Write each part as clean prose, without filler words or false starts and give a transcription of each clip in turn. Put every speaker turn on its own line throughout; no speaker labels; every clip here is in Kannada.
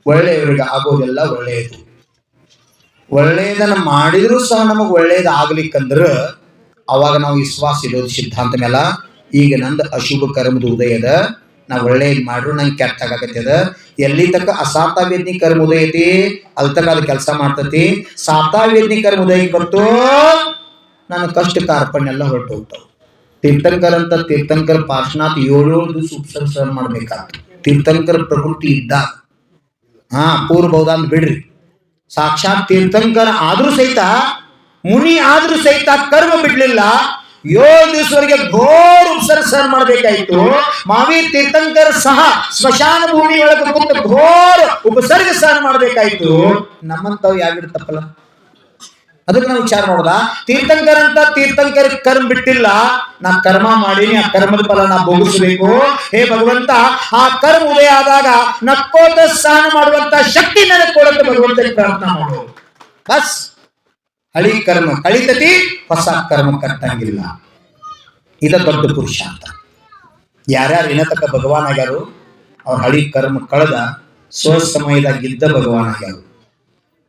ಒಳ್ಳೆಯವರಿಗೆ ಆಗೋದೆಲ್ಲ ಒಳ್ಳೆಯದು. ಒಳ್ಳೆಯದನ್ನ ಮಾಡಿದ್ರು ಸಹ ನಮಗೆ ಒಳ್ಳೇದು ಆಗ್ಲಿಕ್ಕಂದ್ರ ಅವಾಗ ನಾವು ವಿಶ್ವಾಸ ಇರೋದು ಸಿದ್ಧಾಂತ ಮೇಲೆ. ಈಗ ನಂದು ಅಶುಭ ಕರ್ಮದ ಉದಯದ, ನಾ ಒಳ್ಳೇದು ಮಾಡ್ರು ನಂಗೆ ಕೆಟ್ಟಾಗತ್ತದ. ಎಲ್ಲಿ ತಕ್ಕ ಅಸಾತಾವೇದ್ನಿ ಕರ್ಮ ಉದಯ ಐತಿ ಅಲ್ಲಿ ತಕ್ಕ ಅದು ಕೆಲಸ ಮಾಡ್ತತಿ. ಸಾತಾವೇದ್ನಿ ಕರ್ಮ ಉದಯಕ್ಕೆ ಬಂತು ನನ್ನ ಕಷ್ಟ ಕಾರ್ಪಣ್ಯ ಎಲ್ಲ ಹೊರಟು ಹೋಗ್ತಾವ. ತೀರ್ಥಂಕರ್ ಅಂತ ತೀರ್ಥಂಕರ್ ಪಾರ್ಶ್ವನಾಥ್ 7 ದಿವಸ ಉಪಸರ್ಗ ಮಾಡ್ಬೇಕಾಗ್ತದೆ. ತೀರ್ಥಂಕರ್ ಪ್ರಕೃತಿ ಇದ್ದಾಗ ಪೂರ್ವ ಬೌದ್ಧ ಅಂತ ಬಿಡ್ರಿ, ಸಾಕ್ಷಾತ್ ತೀರ್ಥಂಕರ ಆದ್ರೂ ಸಹಿತ, ಮುನಿ ಆದ್ರೂ ಸಹಿತ ಕರ್ಮ ಬಿಡ್ಲಿಲ್ಲ. 7 ದಿವಸವರೆಗೆ ಘೋರ ಉಪಸರ್ಗ ಮಾಡಬೇಕಾಯ್ತು. ಮಹಾವೀರ್ ತೀರ್ಥಂಕರ್ ಸಹ ಸ್ಮಶಾನ ಭೂಮಿ ಒಳಗೆ ಕೂತು ಘೋರ ಉಪಸರ್ಗ ಸಹನ ಮಾಡಬೇಕಾಯ್ತು. ನಮ್ಮಂತವ್ ಯಾವಿಡ್ತಪ್ಪಲ್ಲ. ಅದಕ್ಕೆ ನಾವು ವಿಚಾರ ಮಾಡೋದ, ತೀರ್ಥಂಕರ್ ಅಂತ ತೀರ್ಥಂಕರ್ ಕರ್ಮ ಬಿಟ್ಟಿಲ್ಲ. ನಾ ಕರ್ಮ ಮಾಡೀನಿ, ಆ ಕರ್ಮದ ಫಲ ನಾ ಭೋಗಿಸಬೇಕು. ಹೇ ಭಗವಂತ, ಆ ಕರ್ಮ ಉದಯ ಆದಾಗ ನಕ್ಕೋತ ಸ್ನಾನ ಮಾಡುವಂತ ಶಕ್ತಿ ನನಗೆ ಕೊಡಂತ ಭಗವಂತನಿಗೆ ಪ್ರಾರ್ಥನಾ ಮಾಡೋದು. ಬಸ್ ಹಳಿ ಕರ್ಮ ಕಳಿತತಿ, ಹೊಸ ಕರ್ಮ ಕಟ್ಟಂಗಿಲ್ಲ. ಇದ ದೊಡ್ಡ ಪುರುಷಾರ್ಥ. ಯಾರ್ಯಾರು ಇನತಕ್ಕ ಭಗವಾನ್ ಆಗ್ಯಾರು ಅವ್ರ ಹಳಿ ಕರ್ಮ ಕಳೆದ ಸ್ವಸಮಯದಾಗ ಇದ್ದ ಭಗವಾನ್ ಆಗ್ಯಾರು.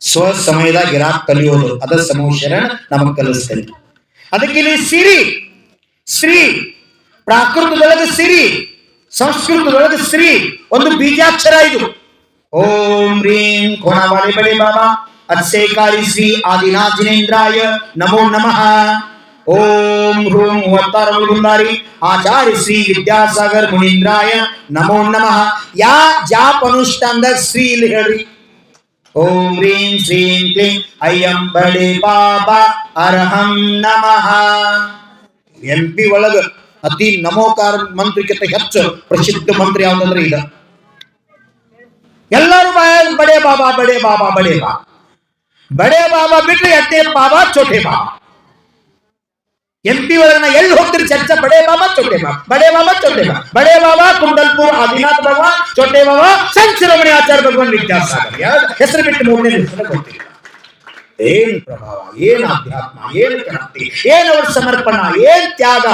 ಸ್ವಸಮಯದಾಗ ಇರಾಕ್ ಕಲಿಯೋದು ಅದ ಸಮೋಶರಣ ನಮಗ್ ಕಲಿಸ್ತದೆ. ಅದಕ್ಕೆ ಇಲ್ಲಿ ಶ್ರೀ ಪ್ರಾಕೃತದೊಳಗೆ ಸಿರಿ, ಸಂಸ್ಕೃತದೊಳಗೆ ಶ್ರೀ ಒಂದು ಬೀಜಾಕ್ಷರ. ಇದು ಓಂ ರೀಂ ಕೋಣವಾಳಿ ಬಳೆ ಬಾಬಾ ಅತ್ಸೇಕಾರಿ ಶ್ರೀ ಆದಿನಾಥ ಜಿನೇಂದ್ರಾಯ ನಮೋ ನಮಃ. ಓಂ ಹ್ರೂಂ 36 ಗುಂದಾರಿ ಆಚಾರ್ಯ ಶ್ರೀ ವಿದ್ಯಾಸಾಗರ್ ಮುನೀಂದ್ರಾಯ ನಮೋ ನಮಃ. ಯಾ ಜಾಪ ಅನುಷ್ಠಾನದಾಗ ಶ್ರೀ ಇಲ್ಲಿ ಹೇಳ್ರಿ. ಓಂ ರೀಂ ಶ್ರೀಂ ಕ್ಲೀಂ ಅಯ್ಯಂ ಬಡೆ ಬಾಬಾ ಅರ್ಹಂ ನಮಃ. MP ಒಳಗ ಅತಿ ನಮೋಕಾರ ಮಂತ್ರಕ್ಕಿಂತ ಹೆಚ್ಚು ಪ್ರಸಿದ್ಧ ಮಂತ್ರ ಯಾವ್ದಂದ್ರೆ ಈಗ ಎಲ್ಲರೂ ಬಡೆ ಬಾಬಾ ಬಡೆ ಬಾಬಾ ಬಡೆ ಬಾಬಾ ಬಡೆ ಬಾಬಾ ಬಿಟ್ರೆ ಅಟ್ಟೆ ಬಾಬಾ ಚೋಟೆ ಬಾಬಾ. MP ಒಳಗ ನಾ ಎಲ್ಲಿ ಹೋಗ್ತೀರಿ ಚರ್ಚೆ ಬಡೆ ಬಾಬಾ ಚೋಟೆ ಬಾಬಾ, ಬಡೆ ಬಾಬಾ ಚೋಟೆ ಬಾಬಾ, ಬಡೆ ಬಾಬಾ ಕುಂಡಲ್ಪುರ್ ಆದಿನಾಥ್ ಬಾಬಾ, ಚೋಟೆ ಬಾಬಾ ಸಂತ ಶಿರೋಮಣಿ ಆಚಾರ್ಯ ಭಗವಾನ್ ವಿದ್ಯಾಸಾಗರ್. ಹೆಸರು ಬಿಟ್ಟು ಮೂರನೇ ಹೆಸರು ಗೊತ್ತಿಲ್ಲ. ಏನ್ ಪ್ರಭಾವ, ಏನ್ ಅಧ್ಯಾತ್ಮ, ಏನ್ ಕ್ರಾಂತಿ, ಏನ್ ಅವ್ರ ಸಮರ್ಪಣ, ಏನ್ ತ್ಯಾಗ.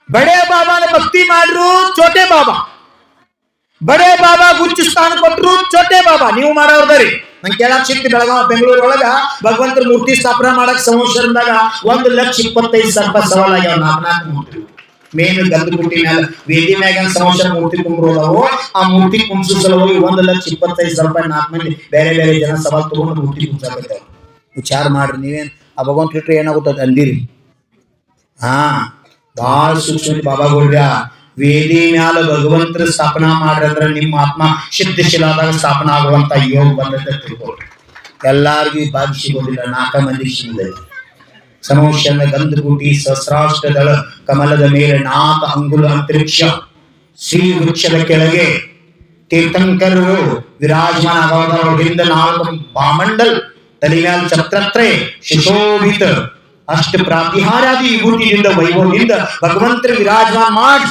ಬಡೆ ಬಾಬಾನ ಭಕ್ತಿ ಮಾಡ್ರು ಚೋಟೆ ಬಾಬಾ, ಬಡೆ ಬಾಬಾ ಗುಚ್ಚು ಸ್ಥಾನ ಕೊಟ್ರು ಚೋಟೆ ಬಾಬಾ. ನೀವು ಮಾಡೋರ್ದರಿ ನಂಗೆ ಕೇಳಕ್ ಸಿಕ್ತಿ. ಬೆಳಗಾವ್ ಬೆಂಗಳೂರು ಒಳಗ ಭಗವಂತರ ಮೂರ್ತಿ ಸ್ಥಾಪನಾ ಮಾಡಕ್ ಸಂವತ್ಸರದಾಗ 1,25,000 ಸವಾಲಾಗ್ಯಾವ. 4 ಮೂರ್ತಿ ಮೇನ್ ಗಂಧ ಗುಟ್ಟಿ ಮ್ಯಾಲ ವೇದಿ ಮ್ಯಾಗ ಸಂವತ್ಸರ ಮೂರ್ತಿ ಕುಂಬ್ರೋದವು. ಆ ಮೂರ್ತಿ ಕುಂಬ್ಸೋ ಸಲುವಾಗಿ 1,25,000 4 ಮಂದಿ ಬೇರೆ ಬೇರೆ ಜನ ಸವಾಲ್ ತಗೊಂಡು ಮೂರ್ತಿ ಕುಂಬ್ಸಾಕತ್ತೇವೆ. ವಿಚಾರ ಮಾಡ್ರಿ, ನೀವೇನ್ ಆ ಭಗವಂತ ಇಟ್ರೆ ಏನಾಗುತ್ತದೆ ಅಂದಿರಿ. ಬಾಳ ಸೂಕ್ಷ್ಮ ಬಾಬಾಗಳ್ರ. ವೇದಿ ಮ್ಯಾಲ ಭಗವಂತರ ಸ್ಥಾಪನಾ ಮಾಡ್ರಂದ್ರ ನಿಮ್ಮ ಆತ್ಮ ಸಿದ್ಧಶೀಲಾದಾಗ ಸ್ಥಾಪನಾ ಆಗುವಂತ ಯೋಗ ಬಂದೈತೆ ತಿಳ್ಕೊಳ್ರಿ. ಎಲ್ಲಾರ್ಗೂ ಭಾಗ್ಯ ಸಿಗೋದಿಲ್ಲ, 4 ಮಂದಿ ಸಿಗೋದೈತಿ. ಸಮೋಷನ ಗಂಧಕೂಟಿ ಸಹಸ್ರಾಷ್ಟದಳ ಕಮಲದ ಮೇಲೆ 4 ಅಂಗುಲ ಅಂತರಿಕ್ಷ ಶ್ರೀ ವೃಕ್ಷದ ಕೆಳಗೆ ತೀರ್ಥಂಕರರು ವಿರಾಜಮಾನ ಆಗೋದ್ರಿಂದ 4 ಬಾಮಂಡಲ್ ತಲೆ ಮ್ಯಾಲ ಛತ್ರತ್ರಯ ಸುಶೋಭಿತ ಅಷ್ಟ ಪ್ರಾತಿಹಾರಾದಿ ವಿಭೂತಿಯಿಂದ ವೈಭವದಿಂದ ಭಗವಂತರ ವಿರಾಜಮಾನ ಮಾಡಿ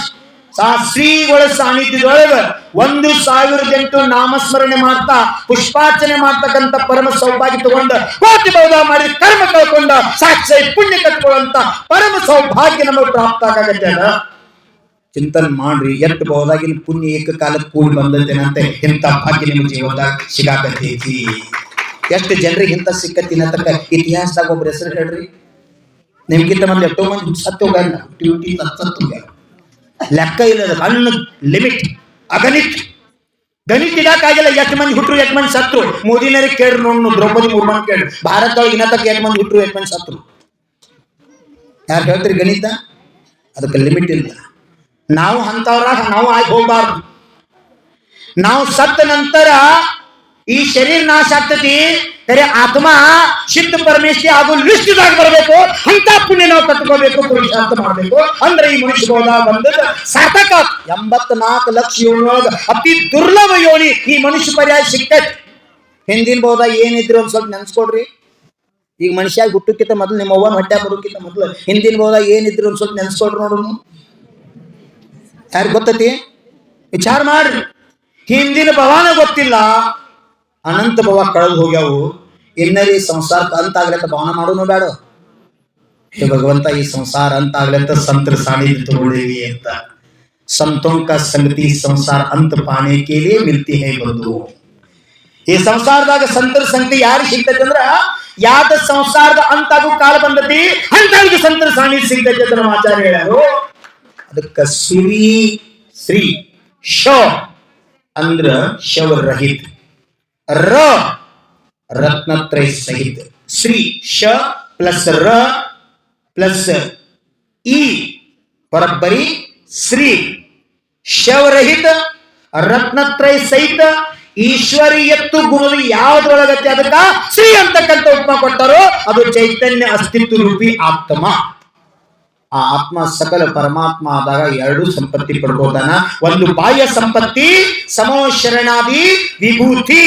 ಶ್ರೀಗಳ ಸಾನ್ನಿಧ್ಯದೊಳಗ 1,008 ನಾಮಸ್ಮರಣೆ ಮಾಡ್ತಾ ಪುಷ್ಪಾರ್ಚನೆ ಮಾಡ್ತಕ್ಕಂಥ ಪರಮ ಸೌಭಾಗ್ಯ ತಗೊಂಡ ಕೋಟಿ ಬೌದ್ಧ ಮಾಡಿ ಕರ್ಮ ಕಳ್ಕೊಂಡ ಸಾಕ್ಷಿ ಪುಣ್ಯ ಕಟ್ಕೊಳ್ಳುವಂತ ಪರಮ ಸೌಭಾಗ್ಯ ನಮಗೆ ಪ್ರಾಪ್ತ ಆಗತ್ತೆ. ಚಿಂತನೆ ಮಾಡ್ರಿ, ಎಷ್ಟು ಬಹುದಾಗಿನ ಪುಣ್ಯ ಏಕಕಾಲಕ್ಕೆ ಕೂಡಿ ಬಂದೈತೇನಂತೆ ಇಂಥ ಭಾಗ್ಯ ನಿಮ್ಮ ಜೀವನದಾಗ ಸಿಗಾಕತ್ತೈತಿ. ಎಷ್ಟು ಜನರಿಗೆ ಇಂಥ ಸಿಕ್ಕತ್ತಿನತಕ್ಕ ಇತಿಹಾಸದಾಗ ಒಬ್ರು ಹೆಸರು ಹೇಳ್ರಿ. ನಿಮ್ಗಿಂತ ಮಂದಿ ಎಷ್ಟೋ ಮಂದಿ ಸತ್ತು ಹೋಗ್ಯಾರ, ಲೆಕ್ಕ ಇಲ್ಲ, ಅನ್ನ ಲಿಮಿಟ್ ಅಗಣಿತ್ ಗಣಿತ ಇಡಕ್ಕಾಗಿಲ್ಲ. ಎಷ್ಟು ಮಂದಿ ಹುಟ್ರು, ಎಷ್ಟು ಮಂದಿ ಸತ್ರು. ಮೋದಿನರಿಗೆ ಕೇಳ್ರಿ ನೋಡು, ದ್ರೌಪದಿ ಮುರ್ಮನ್ ಕೇಳ್ರಿ, ಭಾರತದೊಳಗೆ ಇನ್ನತಕ್ಕ 8 ಮಂದಿ ಹುಟ್ರು, 8 ಮಂದಿ ಸತ್ರು. ಯಾರು ಹೇಳ್ತೀರಿ ಗಣಿತ? ಅದಕ್ಕೆ ಲಿಮಿಟ್ ಇಲ್ಲ. ನಾವು ಅಂತವ್ರಾಗ ನಾವು ಆಗಿ ಹೋಗ್ಬಾರ್ದು. ನಾವು ಸತ್ತ ನಂತರ ಈ ಶರೀರ ನಾಶ ಆಗ್ತತಿ, ಸರಿ ಆತ್ಮ ಸಿದ್ಧ ಪರಮೇಶ್ವರಿ ಹಾಗೂ ಲಿಸ್ಟ್ದಾಗ ಬರಬೇಕು. ಅಂತ ಪುಣ್ಯ ನಾವು ಕಟ್ಕೋಬೇಕು, ಪುರುಷಾರ್ಥ ಮಾಡಬೇಕು. ಅಂದ್ರೆ ಈ ಮನುಷ್ಯ ಬೋಧ ಬಂದದ ಸಾರ್ಥಕ. 84 ಲಕ್ಷ ಯೋನಿಯೊಳಗ ಅತಿ ದುರ್ಲಭ ಯೋನಿ ಈ ಮನುಷ್ಯ ಪರ್ಯಾಯ ಸಿಕ್ಕೈತಿ. ಹಿಂದಿನ ಬೋಧ ಏನಿದ್ರು ಒಂದ್ ಸ್ವಲ್ಪ ನೆನ್ಸ್ಕೊಡ್ರಿ. ಈಗ ಮನುಷ್ಯ ಹುಟ್ಟಕ್ಕಿಂತ ಮೊದಲು ನಿಮ್ಮ ಅವ್ವನ ಹೊಟ್ಟೆ ಬರೋಕ್ಕಿಂತ ಮೊದಲು ಹಿಂದಿನ ಬೋಧ ಏನಿದ್ರು ಒಂದ್ ಸ್ವಲ್ಪ ನೆನ್ಸ್ಕೊಡ್ರಿ. ನೋಡ್ರಿ, ಯಾರು ಗೊತ್ತತಿ? ವಿಚಾರ ಮಾಡ್ರಿ. ಹಿಂದಿನ ಭವಾನ ಗೊತ್ತಿಲ್ಲ, ಅನಂತ ಭವ ಕಳೆದು ಹೋಗ್ಯಾವು. ಇನ್ನರಿ ಸಂಸಾರಕ್ಕೆ ಅಂತ ಆಗ್ಲತ್ತ ಭಾವನ ಮಾಡೋನು ಬೇಡ. ಹೇ ಭಗವಂತ, ಈ ಸಂಸಾರ ಅಂತ ಆಗ್ಲತ್ತ ಸಂತರ ಸಾನ್ನಿಧ್ಯ ತಗೊಳ್ಳೇವಿ ಅಂತ. संतों का संगति संसार अंत पाने के लिए मिलती है बंधुओं. ಈ ಸಂಸಾರದಾಗ ಸಂತರ ಸಂಗತಿ ಯಾರಿಗೆ ಸಿಗ್ತೈತಿ ಅಂದ್ರ ಯಾದ ಸಂಸಾರದ ಅಂತಾಗೂ ಕಾಲ ಬಂದತಿ ಅಂತವ್ರಿಗೆ ಸಂತರ ಸಾನ್ನಿಧ್ಯ ಸಿಗ್ತೈತಿ ಅಂತ ನಮ್ಮ ಆಚಾರ್ಯ ಹೇಳ್ಯಾರು. ಅದಕ್ಕ ಶ್ರೀ ಶ ಅಂದ್ರ ಶವರಹಿತ, ರ ರತ್ನತ್ರಯ ಸಹಿತ. ಶ್ರೀ ಶ ಪ್ಲಸ್ ರ ಪ್ಲಸ್ ಈ ಬರಬ್ಬರಿ ಶ್ರೀ ಶವರಹಿತ ರತ್ನತ್ರಯ ಸಹಿತ ಈಶ್ವರೀಯತ್ತು ಗುಣದ ಯಾವ್ದ್ರೊಳಗತ್ತೆ ಅದಕ್ಕ ಶ್ರೀ ಅಂತಕ್ಕಂಥ ಉಪಮ ಕೊಟ್ಟರು. ಅದು ಚೈತನ್ಯ ಅಸ್ತಿತ್ವ ರೂಪಿ ಆತ್ಮ. ಆ ಆತ್ಮ ಸಕಲ ಪರಮಾತ್ಮ ಆದಾಗ ಎರಡು ಸಂಪತ್ತಿ ಪಡ್ಕೋತಾನ. ಒಂದು ಬಾಹ್ಯ ಸಂಪತ್ತಿ ಸಮೋಶರಣಾದಿ ವಿಭೂತಿ,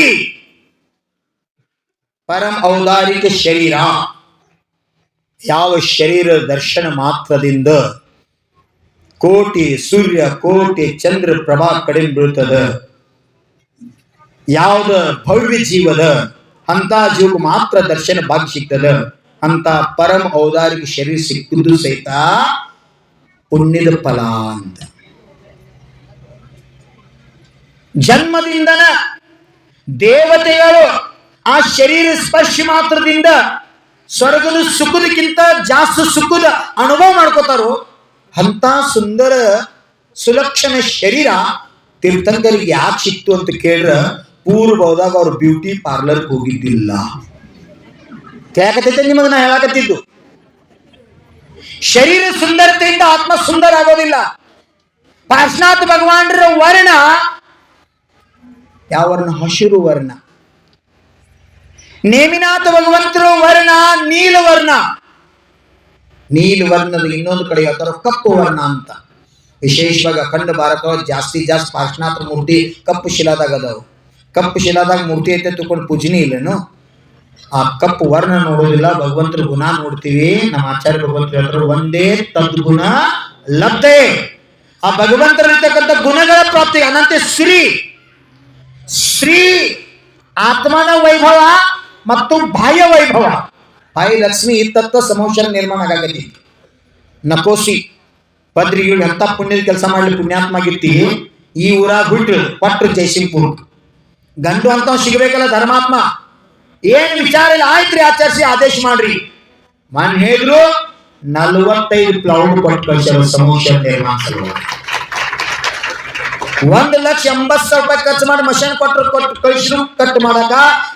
ಪರಂ ಔದಾರಿಕ ಶರೀರ. ಯಾವ ಶರೀರ ದರ್ಶನ ಮಾತ್ರದಿಂದ ಕೋಟಿ ಸೂರ್ಯ ಕೋಟಿ ಚಂದ್ರ ಪ್ರಭಾ ಕಡಿಮೆ ಬೀಳ್ತದ, ಯಾವ್ದ ಭವ್ಯ ಜೀವದ ಅಂತ ಜೀವಕ್ಕೆ ಮಾತ್ರ ದರ್ಶನ ಭಾಗ್ಯ ಸಿಗ್ತದ. ಅಂತ ಪರಮ ಔದಾರಿಕ ಶರೀರ ಸಿಕ್ಕುದು ಸಹಿತ ಪುಣ್ಯದ ಫಲ ಅಂತ. ಜನ್ಮದಿಂದನ ದೇವತೆಗಳು ಆ ಶರೀರ ಸ್ಪರ್ಶ ಮಾತ್ರದಿಂದ ಸ್ವರ್ಗದ ಸುಖದಕ್ಕಿಂತ ಜಾಸ್ತಿ ಸುಖದ ಅನುಭವ ಮಾಡ್ಕೋತಾರೋ ಅಂತ ಸುಂದರ ಸುಲಕ್ಷಣ ಶರೀರ ತೀರ್ಥಂಕರಿಗೆ ಯಾಕೆ ಸಿಕ್ತು ಅಂತ ಕೇಳ್ರ ಪೂರ್ವದಾಗ ಅವ್ರು ಬ್ಯೂಟಿ ಪಾರ್ಲರ್ ಹೋಗಿದ್ದಿಲ್ಲ. ಕೇಳಕತ್ತೈತೆ ನಿಮಗೆ ನಾ ಹೇಳಕತ್ತಿದ್ದು. ಶರೀರ ಸುಂದರತೆಯಿಂದ ಆತ್ಮ ಸುಂದರ ಆಗೋದಿಲ್ಲ. ಪಾರ್ಶ್ವನಾಥ ಭಗವಾನರ ವರ್ಣ ಯಾವ ವರ್ಣ? ಹಸಿರು ವರ್ಣ. ನೇಮಿನಾಥ ಭಗವಂತರ ವರ್ಣ ನೀಲವರ್ಣ. ನೀಲವರ್ಣದ ಇನ್ನೊಂದು ಕಡೆ ಹೇಳ್ತಾರ ಕಪ್ಪು ವರ್ಣ ಅಂತ. ವಿಶೇಷವಾಗಿ ಅಖಂಡ ಭಾರತ ಜಾಸ್ತಿ ಪಾರ್ಶ್ವನಾಥ ಮೂರ್ತಿ ಕಪ್ಪು ಶಿಲಾದಾಗ ಅದಾವು. ಕಪ್ಪು ಶಿಲಾದಾಗ ಮೂರ್ತಿ ಐತೆ ತಗೊಂಡು ಪೂಜನೆ ಇಲ್ಲೇನು? ಆ ಕಪ್ಪು ವರ್ಣ ನೋಡೋದಿಲ್ಲ, ಭಗವಂತರ ಗುಣ ನೋಡ್ತೀವಿ. ನಮ್ಮ ಆಚಾರ್ಯ ಭಗವಂತರು ಹೇಳ್ತಾರೆ ಒಂದೇ ತದ್ಗುಣ ಲಬ್ಧೆ. ಆ ಭಗವಂತರಲ್ಲಿರ್ತಕ್ಕಂಥ ಗುಣಗಳ ಪ್ರಾಪ್ತಿ ಅನಂತ ಶ್ರೀ ಆತ್ಮನ ವೈಭವ ಮತ್ತು ಬಾಹ್ಯ ವೈಭವ. ಬಾಯಿ ಲಕ್ಷ್ಮಿ ತತ್ವ ಸಮೋಷಣ ನಿರ್ಮಾಣ ಆಗತಿ. ನಕೋಸಿ ಬದ್ರಿಗಳು ಎಂತ ಪುಣ್ಯದ ಕೆಲಸ ಮಾಡ್ಲಿ ಪುಣ್ಯಾತ್ಮ ಆಗಿರ್ತಿ. ಈ ಊರಾಗ ಬಿಟ್ರು ಪಟ್ರು ಜಯಸಿಂಗ್ಪುರ್ ಗಂಡು ಅಂತ ಸಿಗಬೇಕಲ್ಲ ಧರ್ಮಾತ್ಮ. ಏನ್ ವಿಚಾರ ಇಲ್ಲ, ಆಯ್ತ್ರಿ ಆಚರಿಸಿ ಆದೇಶ ಮಾಡ್ರಿ. ಮನ್ ಹೇಳಿದ್ರು 45 ಪ್ಲೌಡ್ ಕೊಟ್ಟು ಕಳಿಸ್ಯಾರ ಸಮೋಷಣ ನಿರ್ಮಾಣ. 1,80,000 ರೂಪಾಯಿ ಖರ್ಚು ಮಾಡಿ ಮಷನ್ ಕೊಟ್ಟು ಕಳಿಸಿದ್ರು ಕಟ್ ಮಾಡಕ.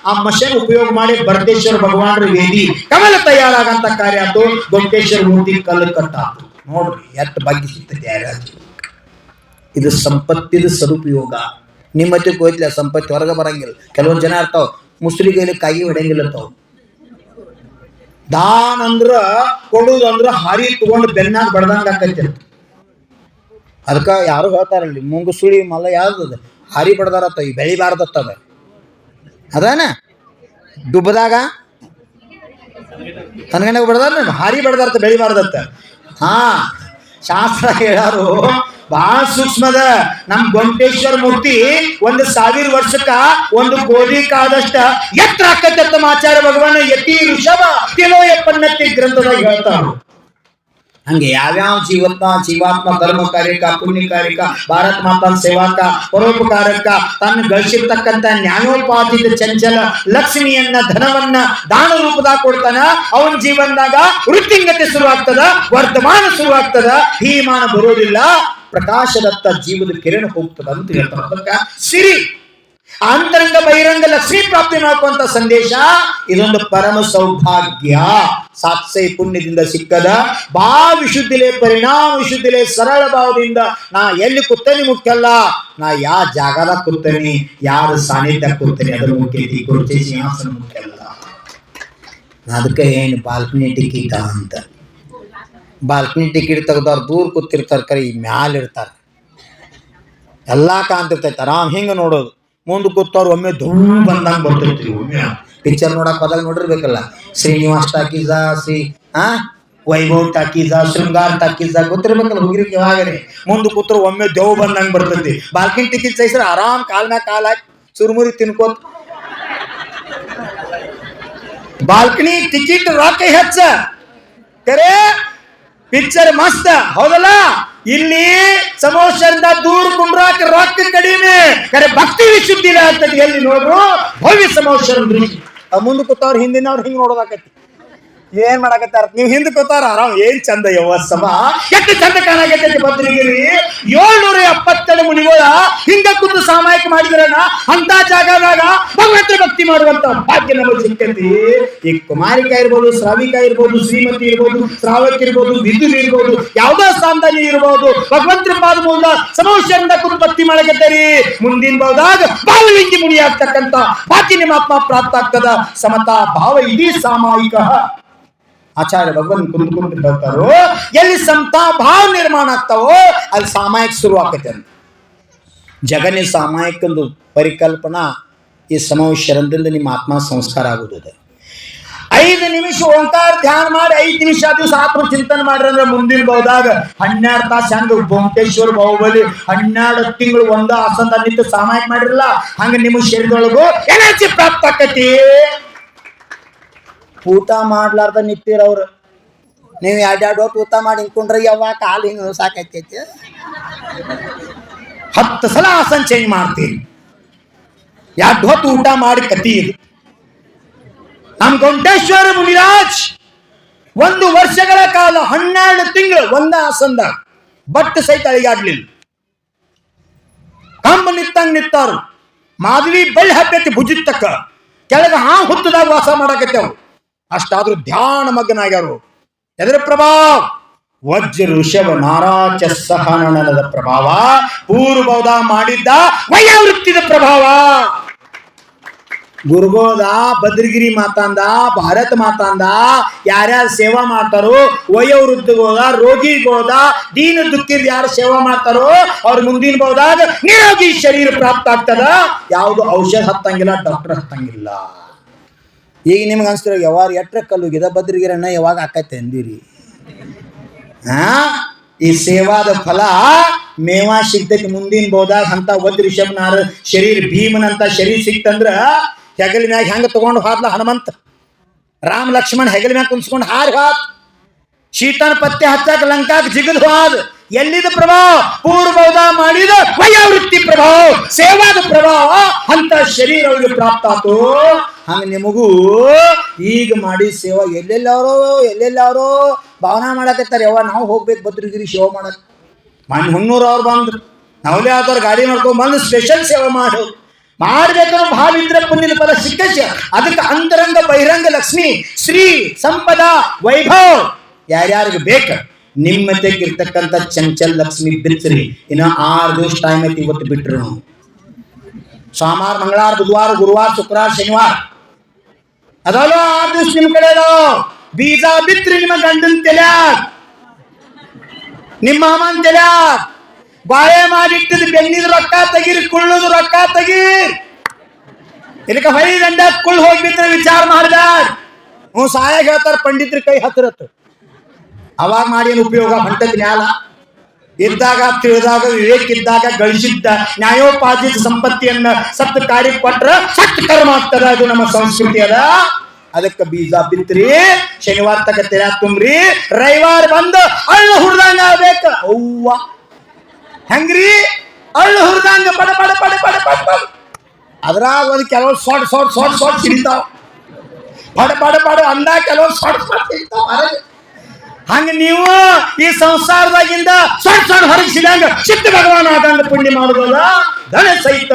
ಆ ಮಷನ್ ಉಪಯೋಗ ಮಾಡಿ ಭರತೇಶ್ವರ ಭಗವಾನ್ರ ವೇದಿ ಕಮಲ ತಯಾರಾಗಂತ ಕಾರ್ಯ ಆಯ್ತು. ಗೊಟ್ಟೇಶ್ವರ ಮೂರ್ತಿ ಕಲ್ಲು ಕಟ್ಟಾತು. ನೋಡ್ರಿ ಎಷ್ಟು ಭಾಗ್ಯ ಸಿಗ್ತದೆ ಯಾರಾಜ್. ಇದು ಸಂಪತ್ತಿದ ಸದುಪಯೋಗ. ನಿಮ್ಮತ್ತೆ ಹೋಯ್ತಿಲ್ಲ ಸಂಪತ್ತಿ ಹೊರಗೆ ಬರಂಗಿಲ್ಲ. ಕೆಲವೊಂದು ಜನ ಇರ್ತಾವ ಮುಸ್ಲಿ ಕೈಲಿ ಕಾಯಿ ಹೊಡೆಯಂಗಿಲ್ಲ ತಾವು. ದಾನ್ ಅಂದ್ರ ಕೊಡುದು ಅಂದ್ರ ಹಾರಿ ತಗೊಂಡು ಬೆನ್ನಾಗ ಬಡ್ದಂಗ ಆಕೈತಿ. ಅದಕ್ಕ ಯಾರು ಹೇಳ್ತಾರಲ್ಲಿ ಮುಂಗು ಸುಳಿ ಮಲ್ಲ ಯಾವ್ದು ಹಾರಿ ಬಡ್ದಾರತ್ತ ಈ ಬೆಳಿಬಾರ್ದತ್ತದ ಅದಾನ ದುಬ್ಬದಾಗ ತನ್ಗಂಡಾಗ ಬಡ್ದಾರ ಹಾರಿ ಬಡ್ದಾರತ್ತ ಬೆಳಿಬಾರ್ದತ್ತ. ಹಾ ಶಾಸ್ತ್ರ ಹೇಳಾರು ಬಹಳ ಸೂಕ್ಷ್ಮದ. ನಮ್ ಗೊಂಟೇಶ್ವರ ಮೂರ್ತಿ 1,000 ವರ್ಷಕ್ಕ ಒಂದು ಗೋಧಿ ಕಾದಷ್ಟ ಎತ್ತರ ಆಕತ್ತ ಆಚಾರ್ಯ ಭಗವಾನ ಯತಿ ಋಷಭ ತಿಲೋಯ ಪನ್ನತಿ ಗ್ರಂಥದಾಗ ಹೇಳ್ತಾರು. ಹಂಗೆ ಯಾವ್ಯಾವ ಜೀವಾತ್ಮ ಧರ್ಮ ಕಾರ್ಯಕ ಪುಣ್ಯ ಕಾರ್ಯಕ ಭಾರತ ಮಾತಾನ್ ಸೇವಾಕ ಪರೋಪಕಾರಕ ತನ್ನ ಗಳಿಸಿರ್ತಕ್ಕಂಥ ನ್ಯಾಯೋಪಾದಿತ ಚಂಚಲ ಲಕ್ಷ್ಮಿಯನ್ನ ಧನವನ್ನ ದಾನ ರೂಪದಾಗ ಕೊಡ್ತಾನ. ಅವನ ಜೀವನದಾಗ ವೃತ್ತಿಂಗತೆ ಶುರುವಾಗ್ತದ, ವರ್ತಮಾನ ಶುರುವಾಗ್ತದ, ಹೀಮಾನ ಬರೋದಿಲ್ಲ, ಪ್ರಕಾಶದತ್ತ ಜೀವದ ಕಿರಣ ಹೋಗ್ತದ ಅಂತ ಹೇಳ್ತಾರ. ಅದಕ್ಕ ಸಿರಿ ಅಂತರಂಗ ಬಹಿರಂಗ ಲಕ್ಷ್ಮೀ ಪ್ರಾಪ್ತಿ ಮಾಡ್ಕೊಂತ ಸಂದೇಶ. ಇದೊಂದು ಪರಮ ಸೌಭಾಗ್ಯ. ಸಾತ್ಸೈ ಪುಣ್ಯದಿಂದ ಸಿಕ್ಕದ ಬಾ ವಿಶುದ್ಧಿಲೆ ಪರಿಣಾಮ ವಿಶುದ್ಧಿಲೆ ಸರಳ ಭಾವದಿಂದ ನಾ ಎಲ್ಲಿ ಕೂತನಿ ಮುಖ್ಯಲ್ಲ, ನಾ ಯಾ ಜಾಗದಾಗ ಕೂತನಿ ಯಾರ ಸಾನ್ನಿಧ್ಯ ಕೂತನಿ ಅದ್ರ ಮುಖ್ಯತಿ. ಕುರ್ಚಿ ಸಿಂಹಾಸನ ಮುಖ್ಯಲ್ಲ. ಅದಕ್ಕೆ ಏನು ಬಾಲ್ಕನಿ ಟಿಕೆಟ್ ಅಂತ. ಬಾಲ್ಕನಿ ಟಿಕೆಟ್ ತೆಗ್ದವ್ರು ದೂರ ಕೂತಿರ್ತಾರ, ಕರೆ ಈ ಮ್ಯಾಲ ಇರ್ತಾರ, ಎಲ್ಲಾ ಕಾಣ್ತಿರ್ತೈತೆ ಆರಾಮ್ ಹಿಂಗ ನೋಡೋದು. ಮುಂದೆ ಕೂತವ್ರು ಒಮ್ಮೆ ಧೂಮ್ ಬಂದಂಗ ಬರ್ತಿರ್ತೀವಿ. ಒಮ್ಮೆ ಪಿಕ್ಚರ್ ನೋಡಕ್ ಹೋದಾಗ ನೋಡಿರ್ಬೇಕಲ್ಲ, ಶ್ರೀನಿವಾಸ್ ಟಾಕೀಸ, ವೈಭವ್ ಟಾಕೀಸ, ಶೃಂಗಾರ ಟಾಕೀಸ ಗೊತ್ತಿರ್ಬೇಕಲ್ಲ ಹುಡುಗಿರಿಗೆ. ಯಾವಾಗನೇ ಮುಂದೆ ಕೂತ್ರು ಒಮ್ಮೆ ದೇವ್ ಬಂದಂಗ ಬರ್ತೈತಿ. ಬಾಲ್ಕನಿ ಟಿಕೆಟ್ ಸಹಿಸ್ರ ಆರಾಮ್ ಕಾಲ್ ಮ್ಯಾಗ ಕಾಲ್ ಹಾಕಿ ಚುರುಮುರಿ ತಿನ್ಕೋತ. ಬಾಲ್ಕನಿ ಟಿಕೆಟ್ ರೊಕ್ಕ ಹೆಚ್ಚ ಕರೆ ಪಿಕ್ಚರ್ ಮಸ್ತ್ ಹೌದಲ್ಲ. ಇಲ್ಲಿ ಸಮೋಷದಿಂದ ದೂರ ಕುಂಡ್ರಾಕ ರೊಕ್ಕ ಕಡಿಮೆ, ಕರೆ ಭಕ್ತಿ ವಿಶುದ್ಧಿ ಆಗ್ತದೆ. ಎಲ್ಲಿ ನೋಡ್ರು ಭವ್ಯ ಸಮೋಷರ ದೃಷ್ಟಿ. ಮುಂದೆ ಕೂತವ್ರು ಹಿಂದಿನವ್ರು ಹಿಂಗ್ ನೋಡೋದಾಕತಿ. ಏನ್ ಮಾಡಕತ್ತಾರ ನೀವ್ ಹಿಂದ್ ಕೂತಾರ ಆರಾಮ್. ಏನ್ ಚಂದ ಯವ್ವ ಸಭಾ, ಎಷ್ಟು ಚಂದ ಕಾಣಕತ್ತೈತಿ ಭದ್ರಗಿರಿ. 772 ಮುನಿಗಳ ಹಿಂಗ ಕೂತು ಸಾಮಾಯಿಕ ಮಾಡಿದ್ರನ ಅಂತ ಜಾಗದಾಗ ಭಗವಂತ ಭಕ್ತಿ ಮಾಡುವಂತ ಭಾಗ್ಯ ನಮಗೆ ಸಿಕ್ಕೈತಿ. ಈ ಕುಮಾರಿಕಾ ಇರ್ಬೋದು, ಶ್ರಾವಿಕ ಇರ್ಬೋದು, ಶ್ರೀಮತಿ ಇರ್ಬೋದು, ಶ್ರಾವಕ ಇರ್ಬೋದು, ವಿದುರು ಇರ್ಬೋದು, ಯಾವ್ದೋ ಸ್ಥಾನದಲ್ಲಿ ಇರ್ಬೋದು, ಭಗವಂತರ ಪಾದ ಮೂಲಕ ಸಮೋಷರಿಂದ ಕೂತು ಭಕ್ತಿ ಮಾಡಕತ್ತರಿ. ಮುಂದಿನ ಭಾಗದಾಗ ಬಾವಲಿಂಗಿ ಮುನಿ ಆಗ್ತಕ್ಕಂತ ಭಾಗ್ಯ ನಿಮ್ಮ ಆತ್ಮ ಪ್ರಾಪ್ತ ಆಗ್ತದ. ಸಮತಾ ಭಾವ ಇಡೀ ಸಾಮಾಯಿಕ. ಆಚಾರ್ಯ ಭಗವಂತ ಕುಂತ್ಕೊಂಡು ಬರ್ತಾರೋ, ಎಲ್ಲಿ ಸಮತಾ ಭಾವ ನಿರ್ಮಾಣ ಆಗ್ತಾವೋ ಅಲ್ಲಿ ಸಾಮಾಯಿಕ ಶುರು ಆಕೈತೆ ಅಂತ. ಜಗನ್ಯ ಸಾಮಾಯಿಕಂದು ಪರಿಕಲ್ಪನಾ ಈ ಸಮೋಷರಂದಿಂದ ನಿಮ್ಮ ಆತ್ಮ ಸಂಸ್ಕಾರ ಆಗುತ್ತದೆ. 5 ನಿಮಿಷ ಓಂಕಾರ ಧ್ಯಾನ ಮಾಡಿ 5 ನಿಮಿಷ ದಿವಸ ಆತ್ಮ ಚಿಂತನೆ ಮಾಡ್ರಿ ಅಂದ್ರೆ ಮುಂದಿನ ಭಾಗದಾಗ 12 ತಾಸು ಹಂಗ ಬೊಂಕೇಶ್ವರ ಬಾಹುಬಲಿ 12 ತಿಂಗಳು ಒಂದ ಆಸನ ನಿಂತು ಸಾಮಾಯಿಕ ಮಾಡಿರಲ್ಲ, ಹಂಗ ನಿಮ್ಮ ಶರೀರದೊಳಗು ಎನರ್ಜಿ ಪ್ರಾಪ್ತ ಆಕತಿ. ಊಟ ಮಾಡ್ಲಾರ್ದ ನಿಂತಿರವ್ರು ನೀವು 2 ಹೊತ್ತು ಊಟ ಮಾಡಿ ಹಿಂಕೊಂಡ್ರೆ ಯಾವ ಕಾಲು ಹಿಂಗ ಸಾಕೈತೈತಿ. 10 ಸಲ ಆಸನ ಚೇಂಜ್ ಮಾಡ್ತೀರಿ. 2 ಹೊತ್ತು ಊಟ ಮಾಡಿ ಕತಿ ಇದು. ನಮ್ ಗೊಂಟೇಶ್ವರ ಮುನಿರಾಜ್ 1 ವರ್ಷಗಳ ಕಾಲ 12 ತಿಂಗಳು ಒಂದ ಆಸನದ ಬಟ್ ಸಹಿತ ಅಳಿಗಾಡ್ಲಿಲ್ಲ. ಕಂಬ ನಿತ್ತಂಗ್ ನಿತ್ತಾರು. ಮಾಧವಿ ಬಳ್ಳಿ ಹಾಕೈತಿ ಭುಜಿತ್ತಕ್ಕ, ಕೆಳಗ ಹುತ್ತದಾಗ ವಾಸ ಮಾಡಾಕತ್ತೇವ್. ಅಷ್ಟಾದ್ರೂ ಧ್ಯಾನ ಮಗ್ನಾಗ್ಯಾರು. ಎದರ ಪ್ರಭಾವ? ವಜ್ರ ಋಷಭ ನಾರಾಚ ಸಹನನದ ಪ್ರಭಾವ, ಪೂರ್ವದ ಮಾಡಿದ್ದ ವಯೋವೃತ್ತಿದ ಪ್ರಭಾವ. ಗುರುಗೋದ ಭದ್ರಗಿರಿ ಮಾತಾಂದ ಭಾರತ ಮಾತಾಂದ ಯಾರ್ಯಾರು ಸೇವಾ ಮಾಡ್ತಾರೋ, ವಯೋವೃದ್ಧಗೋದ ರೋಗಿಗೋದ ದೀನ ದುಃಖಿದ್ ಯಾರು ಸೇವಾ ಮಾಡ್ತಾರೋ ಅವ್ರ ಮುಂದಿನ ಬಹುದಾಗ ನಿರೋಗಿ ಶರೀರ ಪ್ರಾಪ್ತ ಆಗ್ತದ. ಯಾವುದು ಔಷಧ ಹತ್ತಂಗಿಲ್ಲ, ಡಾಕ್ಟರ್ ಹತ್ತಂಗಿಲ್ಲ. ಈಗ ನಿಮ್ಗೆ ಅನ್ಸ್ತಿರೋ ಯಾವಾಗ ಎಟ್ರ ಕಲ್ಲುಗಿದ ಭದ್ರಗಿರಣ್ಣ ಯಾವಾಗ ಆಕೈತೆ ಅಂದಿರಿ. ಈ ಸೇವಾದ ಫಲ ಮೇವಾ ಸಿಗ್ತೈತಿ ಮುಂದಿನ ಬೋದಾಗ. ಅಂತ ಒದ್ ಋಷಭನಾರ ಶರೀರ ಭೀಮನಂತ ಶರೀರ ಸಿಕ್ತಂದ್ರ ಹೆಗಲ ಮ್ಯಾಗ ಹೆಂಗ ತಗೊಂಡು ಹಾದ್ಲ ಹನುಮಂತ. ರಾಮ ಲಕ್ಷ್ಮಣ್ ಹೆಗಲ ಮ್ಯಾಗ ಕುಂಸ್ಕೊಂಡು ಹಾದ್ ಶೀತನ ಪತ್ತೆ ಹಚ್ಚಾಕ ಲಂಕಾಕ್ ಜಿಗದ್ ಹೋದ್. ಎಲ್ಲಿದ ಪ್ರಭಾವ? ಪೂರ್ವದ ಮಾಡಿದ ವಯೋವೃತ್ತಿ ಪ್ರಭಾವ, ಸೇವಾದ ಪ್ರಭಾವ. ಅಂತ ಶರೀರ ಅವ್ರಿಗೆ ಪ್ರಾಪ್ತ ಆತು. ಹಂಗ ನಿಮಗೂ ಈಗ ಮಾಡಿ ಸೇವಾ ಎಲ್ಲೆಲ್ಲವರೋ ಭಾವನಾ ಮಾಡಕತ್ತಾರ. ಯಾವ ನಾವು ಹೋಗ್ಬೇಕು ಭದ್ರಗಿರಿ ಸೇವಾ ಮಾಡಕ್. ಮನ್ ಹುಣ್ಣೂರು ಅವ್ರು ಬಂದ್ರು, ನಾವಲ್ಲೇ ಆದವ್ರು ಗಾಡಿ ಮಾಡ್ಕೊಂಡ್ ಬಂದು ಸ್ಪೆಷಲ್ ಸೇವಾ ಮಾಡ್ಬೇಕನ್ನೋ ಭಾವ ಇದ್ರೆ ಪುಣ್ಯದ ಫಲ ಸಿಕ್ಕಚ್ಚ. ಅದಕ್ಕೆ ಅಂತರಂಗ ಬಹಿರಂಗ ಲಕ್ಷ್ಮಿ ಶ್ರೀ ಸಂಪದ ವೈಭವ್ ಯಾರ್ಯಾರಿಗೆ ಬೇಕ ನಿಮ್ಮ ತೆಗಿರ್ತಕ್ಕಂಥ ಚಂಚಲ್ ಲಕ್ಷ್ಮಿ ಬಿಡ್ಸ್ರಿ. ಇನ್ನ 6 ದಿವಸ ಟೈಮ್ ಐತಿ. ಇವತ್ತು ಬಿಟ್ರು ಸೋಮವಾರ, ಮಂಗಳವಾರ, ಬುಧವಾರ, ಗುರುವಾರ, ಶುಕ್ರವಾರ, ಶನಿವಾರ ಅದಲ್ಲ 6 ದಿವಸ ನಿಮ್ ಕಡೆ ಬೀಜ ಬಿತ್ರಿ. ನಿಮ್ಮ ಗಂಡನ್ ತೆಲ್ಯಾಗ, ನಿಮ್ಮ ಮಾಮನ್ ತೆಲ್ಯಾಗ ಬಾಳೆ ಮಾಡಿಟ್ಟಿದ್ ಬೆನ್ನಿದ ರೊಕ್ಕ ತೆಗೀರಿ, ಕುಳ್ಳದ ರೊಕ್ಕ ತೆಗೀರ್. ಇದಕ್ಕೆ ಹೊಳಿ ಗಂಡ ಕುಳ್ ಹೋಗ್ಬಿಟ್ರೆ ವಿಚಾರ ಮಾಡ್ದಾರ. ಸಹಾಯ ಹೇಳ್ತಾರ ಪಂಡಿತ್ರಿ ಕೈ ಹತ್ತಿರತ್ತು. ಅವಾಗ ಮಾಡಿ ಏನು ಉಪಯೋಗ? ಹೊಂಟದ ನ್ಯಾಲ ಇದ್ದಾಗ ತಿಳಿದಾಗ ವಿವೇಕ ಇದ್ದಾಗ ಗಳಿಸಿದ್ದ ನ್ಯಾಯೋಪಾರ್ಜಿತ ಸಂಪತ್ತಿಯನ್ನ ಸತ್ತು ಕಾರ್ಯ ಕೊಟ್ರ ಸತ್ ಕರ್ಮ ಆಗ್ತದ. ಅದು ನಮ್ಮ ಸಂಸ್ಕೃತಿ ಅದ. ಅದಕ್ಕೆ ಬೀಜ ಬಿತ್ರಿ, ಶನಿವಾರ ತಕ ತೆರ ತುಂಬ್ರಿ, ರವಿವಾರ ಬಂದು ಅಳ್ಳು ಹುಡ್ದಂಗ ಆಗ್ಬೇಕ. ಅವ್ವ ಹೆಂಗ್ರಿ ಅಳ್ಳು ಹುಡ್ದಂಗ ಪಡ ಪಡ ಪಡ ಪಡ ಪಡ ಪಡ. ಅದ್ರಾಗ ಒಂದು ಕೆಲವು ಸೊಟ್ ಸಿಡಿತಾವ. ಪಡ ಪಡ ಪಡ ಅಂದ ಕೆಲವು ಸೊಟ್ ಸಿಡಿತಾವ. ಹಂಗ ನೀವು ಈ ಸಂಸಾರದಾಗಿಂದ ಸೊಟ್ ಹೊರಗಿಸಿದಂಗ ಸಿದ್ಧ ಭಗವಾನ್ ಆದಂಗ ಪುಣ್ಯ ಮಾಡುವುದ ಧನ ಸಹಿತ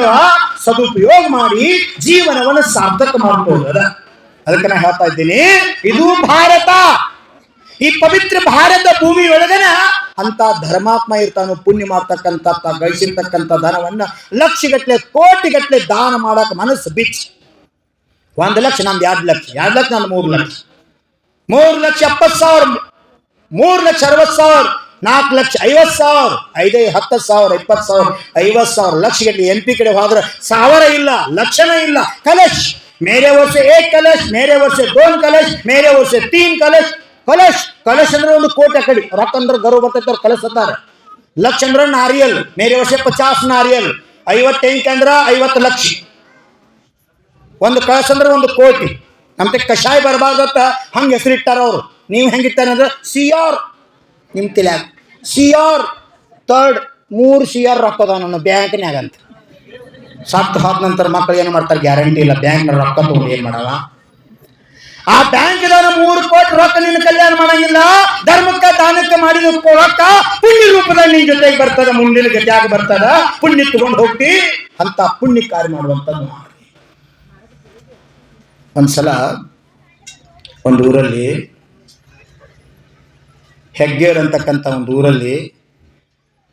ಸದುಪಯೋಗ ಮಾಡಿ ಜೀವನವನ್ನು ಸಾರ್ಥಕ ಮಾಡ್ಕೊಳ್ಳೋದ. ಅದಕ್ಕೆ ನಾ ಹೇಳ್ತಾ ಇದ್ದೀನಿ, ಇದು ಭಾರತ. ಈ ಪವಿತ್ರ ಭಾರತ ಭೂಮಿ ಒಳಗನ ಅಂತ ಧರ್ಮಾತ್ಮ ಇರ್ತಾನು. ಪುಣ್ಯ ಮಾಡ್ತಕ್ಕಂಥ ಗಳಿಸಿರ್ತಕ್ಕಂಥ ಧನವನ್ನ ಲಕ್ಷಗಟ್ಲೆ ಕೋಟಿಗಟ್ಲೆ ದಾನ ಮಾಡಕ್ ಮನಸ್ಸು ಬಿಚ್ಚ. 1 ಲಕ್ಷ ನಮ್ದು 2 ಲಕ್ಷ, 2 ಲಕ್ಷ ನಂದು 3 ಲಕ್ಷ, 3 ಲಕ್ಷ 70,000, 3 ಲಕ್ಷ 60,000, 4 ಲಕ್ಷ 50,000, 5 10,000, 20,000, 50,000 ಲಕ್ಷ ಗಟ್ಟಲೆ MP ಕಡೆ ಹೋದ್ರೆ 1000 ಇಲ್ಲ, ಲಕ್ಷಣ ಇಲ್ಲ. ಕಲಶ್ ಮೇರೆ ವರ್ಷ 1 ಕಲಶ್, ಮೇರೆ ವರ್ಷ 2 ಕಲಶ್, ಮೇರೆ ವರ್ಷ 3 ಕಲಶ್. ಕಲಶ್ ಅಂದ್ರೆ 1 ಕೋಟಿ. ಆ ಕಡೆ ರೊಕ್ಕ ಅಂದ್ರೆ ಗರು ಬರ್ತೈತೆ ಕಲಶ್ ಅಂತಾರೆ. ಲಕ್ಷ ಅಂದ್ರೆ ನಾರಿಯಲ್, ಮೇರೆ ವರ್ಷ 50 ನಾರಿಯಲ್, 58 ಅಂದ್ರೆ 50 ಲಕ್ಷ. 1 ಕಲಶ್ ಅಂದ್ರೆ 1 ಕೋಟಿ. ನಮ್ಗೆ ಕಷಾಯ ಬರಬಾರ್ದತ್ತ ಹಂಗೆ ಹೆಸರಿಟ್ಟಾರ ಅವರು. ನೀವು ಹೆಂಗಿಟ್ಟಾರ ಅಂದ್ರೆ CR ನಿಮ್ಮ ತಲ್ಯಾಗ ಸಿ ಆರ್ ಥರ್ಡ್ 3 CR ರೊಕ್ಕದ ನನ್ನ ಬ್ಯಾಂಕ್ನ್ಯಾಗ ಅಂತ. ಸತ್ತು ಹೋದ ನಂತರ ಮಕ್ಕಳು ಏನು ಮಾಡ್ತಾರೆ ಗ್ಯಾರಂಟಿ ಇಲ್ಲ. ಬ್ಯಾಂಕ್ನ ರೊಕ್ಕ ತಗೊಂಡು ಏನು ಮಾಡವ? ಆ ಬ್ಯಾಂಕ್ದಾನ 3 ಕೋಟಿ ರೊಕ್ಕ ನಿನ್ನ ಕಲ್ಯಾಣ ಮಾಡಂಗಿಲ್ಲ. ಧರ್ಮಕ್ಕೆ ದಾನಕ್ಕೆ ಮಾಡಿದ ರೊಕ್ಕ ಪುಣ್ಯ ರೂಪದಲ್ಲಿ ನಿನ್ನ ಜೊತೆಗೆ ಬರ್ತದ, ಮುಂದಿನ ಗತಿಯಾಗ ಬರ್ತದ. ಪುಣ್ಯ ತಗೊಂಡು ಹೋಗ್ತಿ ಅಂತ ಪುಣ್ಯ ಕಾರ್ಯ ಮಾಡುವಂಥದ್ದು ಮಾಡಿ. ಒಂದ್ಸಲ ಒಂದು ಊರಲ್ಲಿ ಹೆಗ್ಗೇರ್ ಅಂತಕ್ಕಂಥ ಒಂದು ಊರಲ್ಲಿ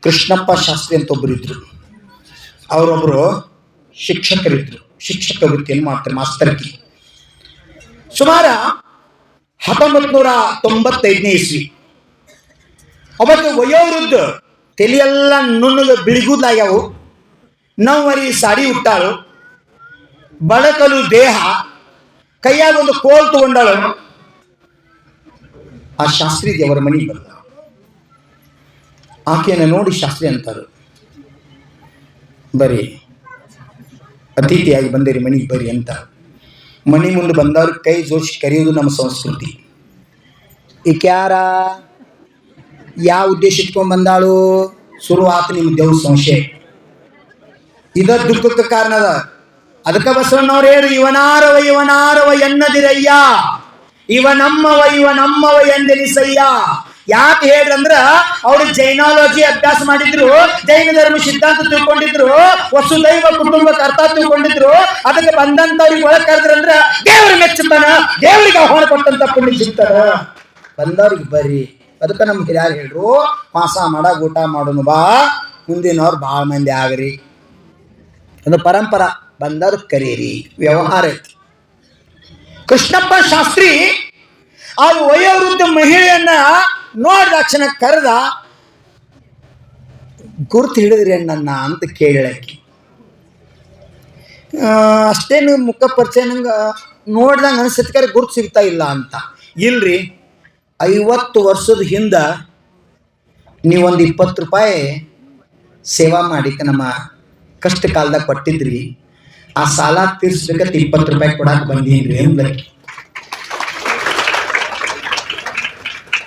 ಕೃಷ್ಣಪ್ಪ ಶಾಸ್ತ್ರಿ ಅಂತ ಒಬ್ಬರು ಇದ್ರು. ಅವರೊಬ್ಬರು ಶಿಕ್ಷಕರಿದ್ರು. ಶಿಕ್ಷಕ ವೃತ್ತಿಯನ್ನು ಮಾಡ್ತಾರೆ, ಮಾಸ್ತರ್ಕಿ. ಸುಮಾರು 1995ನೇ ಇಸ್ವಿ. ಅವತ್ತು ವಯೋವೃದ್ಧ, ತಲೆಯೆಲ್ಲ ನುಣ್ಣಗೆ ಬಿಳಿಗೂದ್ಲಾಗ್ಯಾವು, ನವ್ವರಿ ಸಾಡಿ ಉಟ್ಟಾಳು, ಬಡಕಲು ದೇಹ, ಕೈಯಾಗ ಒಂದು ಕೋಲ್ ತಗೊಂಡಾಳು. ಆ ಶಾಸ್ತ್ರಿ ದೇವರ ಮನೆಗೆ ಬಂದ. ಆಕೆಯನ್ನು ನೋಡಿ ಶಾಸ್ತ್ರಿ ಅಂತಾರೆ, ಬರ್ರಿ ಅತಿಥಿಯಾಗಿ ಬಂದಿರಿ ಮನೆಗೆ ಬರ್ರಿ ಅಂತ. ಮನೆ ಮುಂದೆ ಬಂದವ್ರ ಕೈ ಜೋಡಿಸಿ ಕರೆಯೋದು ನಮ್ಮ ಸಂಸ್ಕೃತಿ. ಈಕ್ಯಾರ ಯಾವ ಉದ್ದೇಶ ಇಟ್ಕೊಂಡು ಬಂದಾಳು? ಶುರು ಆತ ನಿಮ್ಮ ದೇವ್ರ ಸಂಶಯ. ಇದ ದುಃಖಕ್ಕೆ ಕಾರಣ ಅದ. ಅದಕ್ಕೆ ಬಸವಣ್ಣವ್ರು ಹೇಳು, ಇವನಾರವ ಎನ್ನದಿರಯ್ಯ, ಇವನಮ್ಮವ ಎಂದೆನಿಸಯ್ಯ. ಯಾಕೆ ಹೇಳ್ರಂದ್ರ ಅವ್ರು ಜೈನಾಲಜಿ ಅಭ್ಯಾಸ ಮಾಡಿದ್ರು, ಜೈನ ಧರ್ಮ ಸಿದ್ಧಾಂತ ತಿಳ್ಕೊಂಡಿದ್ರು, ವಸುದೈವ ಕುಟುಂಬಕ್ಕೆ ಅರ್ಥ ತಿಳ್ಕೊಂಡಿದ್ರು. ಅದಕ್ಕೆ ಬಂದಂತವ್ರಿಗೆ ಒಳಗೆ ಕರೆದ್ರಂದ್ರ ದೇವ್ರ ಮೆಚ್ಚುತ್ತಾನ, ದೇವ್ರಿಗೆ ಆಹ್ವಾನ ಕೊಟ್ಟಂತ ಪುಣ್ಯ ಸಿಗ್ತಾರ. ಬಂದವ್ರಿಗೆ ಬರ್ರಿ. ಅದಕ್ಕೆ ನಮ್ಗೆ ಹಿರಿಯರು ಹೇಳ್ರು, ಮಾಸ ಮಾಡ ಊಟ ಮಾಡೋನು ಬಾ, ಮುಂದಿನವ್ರು ಭಾಳ ಮಂದಿ ಆಗ್ರಿ. ಅದು ಪರಂಪರ. ಬಂದವ್ರು ಕರೀರಿ, ವ್ಯವಹಾರ ಐತಿ. ಕೃಷ್ಣಪ್ಪ ಶಾಸ್ತ್ರಿ ಆ ವಯೋವೃದ್ಧ ಮಹಿಳೆಯನ್ನ ನೋಡಿದ ತಕ್ಷಣ ಕರೆದ. ಗುರ್ತು ಹಿಡಿದ್ರಿ ನನ್ನ ಅಂತ ಕೇಳಕ್ಕೆ. ಅಷ್ಟೇನು ಮುಖ ಪರಿಚಯ ನಂಗೆ ನೋಡ್ದಂಗೆ ಅನಿಸ್ತಕ್ಕೆ ಗುರ್ತು ಸಿಗ್ತಾ ಇಲ್ಲ ಅಂತ. ಇಲ್ರಿ, 50 ವರ್ಷದ ಹಿಂದೆ ನೀವೊಂದು 20 ರೂಪಾಯಿ ಸೇವಾ ಮಾಡಿಕ್ಕೆ ನಮ್ಮ ಕಷ್ಟ ಕಾಲದಾಗ ಕೊಟ್ಟಿದ್ರಿ, ಆ ಸಾಲ ತೀರ್ಸ್ಬೇಕಂತ 20 ರೂಪಾಯಿ ಕೊಡಕ್ಕೆ ಬಂದೀನ್ರಿ ಅಂದ್ರಿ.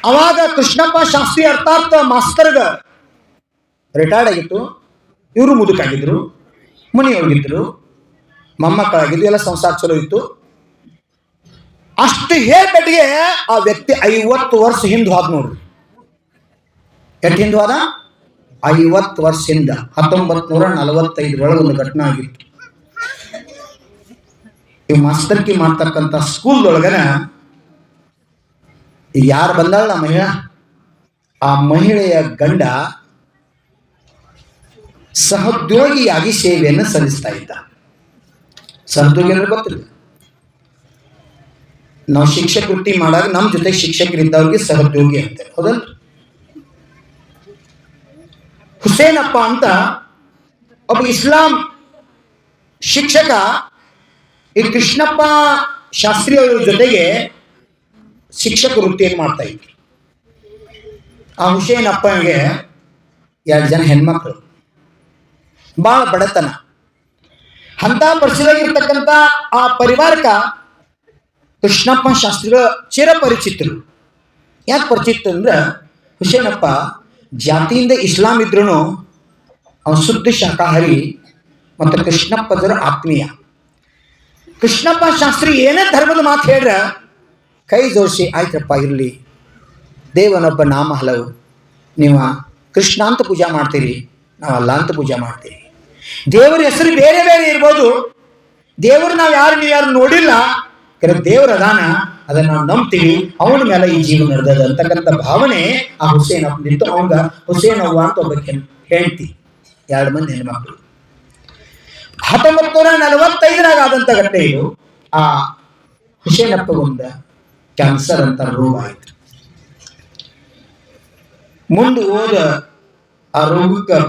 ಅವಾಗ ಕೃಷ್ಣಪ್ಪ ಶಾಸ್ತ್ರಿ ಅರ್ಥಾತ್ ಮಾಸ್ತರ್ಗ ರಿಟೈರ್ಡ್ ಆಗಿತ್ತು. ಇವರು ಮುದುಕಾಗಿದ್ರು, ಮನೆಯೊಳಗಿದ್ರು, ಮೊಮ್ಮಕ್ಕಳಾಗಿದ್ದು, ಎಲ್ಲ ಸಂಸಾರ ಚಲೋ ಇತ್ತು. ಅಷ್ಟು ಹೇಳ್ಕಟ್ಟಿಗೆ ಆ ವ್ಯಕ್ತಿ 50 ವರ್ಷ ಹಿಂದೆ ಹೋದ ನೋಡ್ರಿ. ಎಷ್ಟು ಹಿಂದೆ ಹೋದ? 50 ವರ್ಷ ಹಿಂದೆ 1945 ಒಂದು ಘಟನೆ ಆಗಿತ್ತು. ಈ ಮಾಸ್ತರ್ಕಿ ಮಾಡ್ತಕ್ಕಂಥ ಸ್ಕೂಲ್ ಒಳಗನ ಯಾರು ಬಂದಾಳ ಮಹಿಳಾ, ಆ ಮಹಿಳೆಯ ಗಂಡ ಸಹೋದ್ಯೋಗಿಯಾಗಿ ಸೇವೆಯನ್ನು ಸಲ್ಲಿಸ್ತಾ ಇದ್ದ. ಸಹೋದ್ಯೋಗಿ ಅಂದ್ರೆ ಗೊತ್ತಿಲ್ಲ. ನಾವು ಶಿಕ್ಷಕ ವೃತ್ತಿ ಮಾಡಾಗ ನಮ್ಮ ಜೊತೆ ಶಿಕ್ಷಕರಿದ್ದವ್ರಿಗೆ ಸಹೋದ್ಯೋಗಿ ಅಂತೇವೆ, ಹೌದಲ್ಲ? ಹುಸೇನಪ್ಪ ಅಂತ ಒಬ್ಬ ಇಸ್ಲಾಂ ಶಿಕ್ಷಕ ಈ ಕೃಷ್ಣಪ್ಪ ಶಾಸ್ತ್ರಿ ಅವರ ಜೊತೆಗೆ ಶಿಕ್ಷಕ ವೃತ್ತಿಯನ್ನು ಮಾಡ್ತಾ ಇದ್ರು. ಆ ಹುಸೇನಪ್ಪನಿಗೆ 2 ಜನ ಹೆಣ್ಮಕ್ಳು, ಭಾಳ ಬಡತನ. ಅಂತ ಪರಿಸ್ಥಿತಿಯಾಗಿರ್ತಕ್ಕಂಥ ಆ ಪರಿವಾರಕ್ಕೆ ಕೃಷ್ಣಪ್ಪ ಶಾಸ್ತ್ರಿಗಳು ಚಿರಪರಿಚಿತರು. ಯಾಕೆ ಪರಿಚಿತ ಅಂದ್ರೆ, ಹುಸೇನಪ್ಪ ಜಾತಿಯಿಂದ ಇಸ್ಲಾಂ ಇದ್ರೂ ಅವನು ಶುದ್ಧ ಶಾಕಾಹಾರಿ ಮತ್ತು ಕೃಷ್ಣಪ್ಪದರ ಆತ್ಮೀಯ. ಕೃಷ್ಣಪ್ಪ ಶಾಸ್ತ್ರಿ ಏನೇ ಧರ್ಮದ ಮಾತು ಹೇಳ್ರ ಕೈ ಜೋಡಿಸಿ, ಆಯ್ತಪ್ಪ ಇರಲಿ, ದೇವನೊಬ್ಬ ನಾಮ ಹಲವು, ನೀವು ಕೃಷ್ಣ ಅಂತ ಪೂಜೆ ಮಾಡ್ತೀರಿ, ನಾವು ಅಲ್ಲ ಅಂತ ಪೂಜೆ ಮಾಡ್ತೀವಿ. ದೇವರ ಹೆಸರು ಬೇರೆ ಬೇರೆ ಇರ್ಬೋದು, ದೇವರು ನಾವು ಯಾರು ನೋಡಿಲ್ಲ, ಕೆಲವು ದೇವರ ಅದಾನ, ಅದನ್ನ ನಾವು ನಂಬ್ತೀವಿ, ಅವನ ಮೇಲೆ ಈ ಜೀವನ ನಡೆದದ ಅಂತಕ್ಕಂಥ ಭಾವನೆ ಆ ಹುಸೇನಪ್ಪ ನಿಂತು. ಅವಂಗ ಹುಸೇನವ್ವ ಅಂತ ಒಬ್ಬ ಹೆಂಡತಿ, 2 ಮಂದಿ ಹೆಣ್ಮಕ್ಳು. 1945 ಆದಂತ ಘಟನೆ ಇದು. ಆ ಹುಸೇನಪ್ಪಗೊಂದ ಕ್ಯಾನ್ಸರ್ ಅಂತ ರೋಗ ಆಯ್ತು. ಮುಂದೆ ಹೋದ ಆ ರೋಗಕ್ಕೆ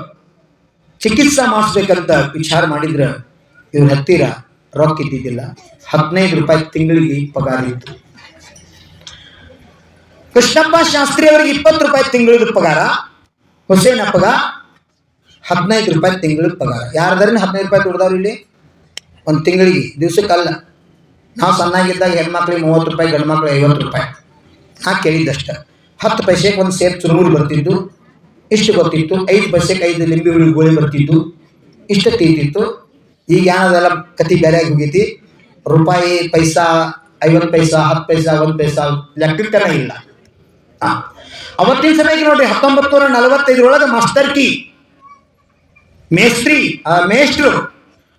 ಚಿಕಿತ್ಸಾ ಮಾಡಿಸ್ಬೇಕಂತ ವಿಚಾರ ಮಾಡಿದ್ರ ಇವ್ರ ಹತ್ತಿರ ರೊಕ್ಕ ಇದ್ದಿದ್ದಿಲ್ಲ. 15 ರೂಪಾಯಿ ತಿಂಗಳಿಗೆ ಪಗಾರ ಇತ್ತು. ಕೃಷ್ಣಪ್ಪ ಶಾಸ್ತ್ರಿ ಅವರಿಗೆ 20 ರೂಪಾಯಿ ತಿಂಗಳ ಪಗಾರ, ಹುಸೇನಪ್ಪಗ 15 ರೂಪಾಯಿ ತಿಂಗಳ ಪಗಾರ. ಯಾರದಾರಿನ 15 ರೂಪಾಯಿ ದುಡ್ದವ್ರು ಇಲ್ಲಿ ಒಂದು ತಿಂಗಳಿಗೆ, ದಿವ್ಸಕ್ಕಲ್ಲ. ನಾವು ಸಣ್ಣಾಗಿದ್ದಾಗ ಹೆಣ್ಮಕ್ಳಿಗೆ 30 ರೂಪಾಯಿ, ಗಂಡು ಮಕ್ಳಿಗೆ 50 ರೂಪಾಯಿ. ನಾ ಕೇಳಿದ್ದಷ್ಟ. 10 ಪೈಸೆಗೆ ಒಂದು ಸೇರ್ ಚುರುಮುರಿ ಬರ್ತಿದ್ದು, ಇಷ್ಟು ಗೊತ್ತಿತ್ತು. 5 ಪೈಸೆಗೆ 5 ಲಿಂಬೆ ಹುಳಿ ಗೋಳಿ ಬರ್ತಿದ್ದು, ಇಷ್ಟು ತೀತಿತ್ತು. ಈಗ ಏನದೆಲ್ಲ ಕತಿ ಬೇರೆ ಹೋಗೈತಿ. ರೂಪಾಯಿ ಪೈಸಾ 50 ಪೈಸಾ 10 ಪೈಸಾ 1 ಪೈಸಾ ಲೆಕ್ಕಕ್ಕನ ಇಲ್ಲ. ಅವತ್ತಿನ ಸಮಯಕ್ಕೆ ನೋಡ್ರಿ 1945 ಮಾಸ್ಟರ್ ಕಿ ಮೇಷ್ಟ್ರು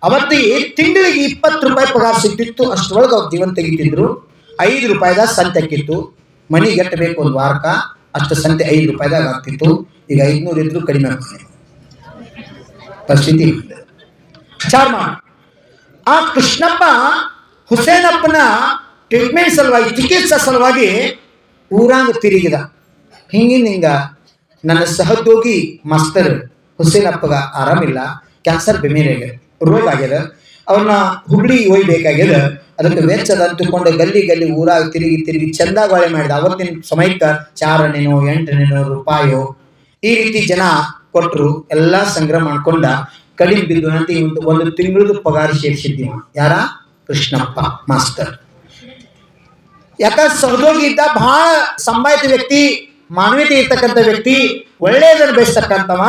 ಅವತ್ತಿಗೆ ತಿಂಗಳಿಗೆ 20 ರೂಪಾಯಿ ಪಗಾರ ಸಿಗ್ತಿತ್ತು. ಅಷ್ಟರೊಳಗೆ ಅವ್ರು ಜೀವನ ತೆಗಿತಿದ್ರು. 5 ರೂಪಾಯಿದ ಸಂತೆ ಹಾಕಿತ್ತು. ಮನಿಗೆ ಎಟ್ಟು ಬೇಕು ಒಂದು ವಾರಕ್ಕ ಅಷ್ಟು ಸಂತೆ 5 ರೂಪಾಯಿದಾಗ ಆಗ್ತಿತ್ತು. ಈಗ 500 ಇದ್ರು ಕಡಿಮೆ ಆಗ್ತದೆ ಪರಿಸ್ಥಿತಿ. ವಿಚಾರ ಮಾಡಿ. ಆ ಕೃಷ್ಣಪ್ಪ ಹುಸೇನಪ್ಪನ ಟ್ರೀಟ್ಮೆಂಟ್ ಸಲುವಾಗಿ, ಚಿಕಿತ್ಸಾ ಸಲುವಾಗಿ ಊರಾಗ ತಿರುಗಿದ. ಹಿಂಗ ನನ್ನ ಸಹೋದ್ಯೋಗಿ ಮಾಸ್ತರ್ ಹುಸೇನಪ್ಪಗ ಆರಾಮಿಲ್ಲ, ಕ್ಯಾನ್ಸರ್ ಬೆಮೇರಾಗ್ಯದ, ರೋಗ ಆಗ್ಯದ, ಅವ್ರನ್ನ ಹುಬ್ಳಿ ಒಯ್ಬೇಕಾಗ್ಯದ. ಅದಕ್ಕೆ ವೆಚ್ಚದ ಅಂತಕೊಂಡು ಗಲ್ಲಿ ಗಲ್ಲಿ ಊರಾಗ ತಿರುಗಿ ಚಂದಾಗಾಳೆ ಮಾಡಿದ. ಅವತ್ತಿನ ಸಮಯಕ್ಕೆ 4 8 ರೂಪಾಯೋ ಈ ರೀತಿ ಜನ ಕೊಟ್ಟರು. ಎಲ್ಲ ಸಂಗ್ರಹ ಮಾಡ್ಕೊಂಡ ಕಡಿಮೆ ಬಿದ್ದು ಅಂತ ಒಂದು ತಿಂಗಳದ ಪಗಾರ ಸೇರಿಸಿದ್ದೀವಿ. ಯಾರ? ಕೃಷ್ಣಪ್ಪ ಮಾಸ್ತರ್. ಯಾಕಂದ್ರೆ ಸಹೋದ್ಯೋಗಿ ಇದ್ದ, ಬಹಳ ಸಂಭಾಯಿತ ವ್ಯಕ್ತಿ, ಮಾನವೀಯತೆ ಇರ್ತಕ್ಕಂಥ ವ್ಯಕ್ತಿ, ಒಳ್ಳೆಯದನ್ನು ಬಯಸ್ತಕ್ಕಂಥವ,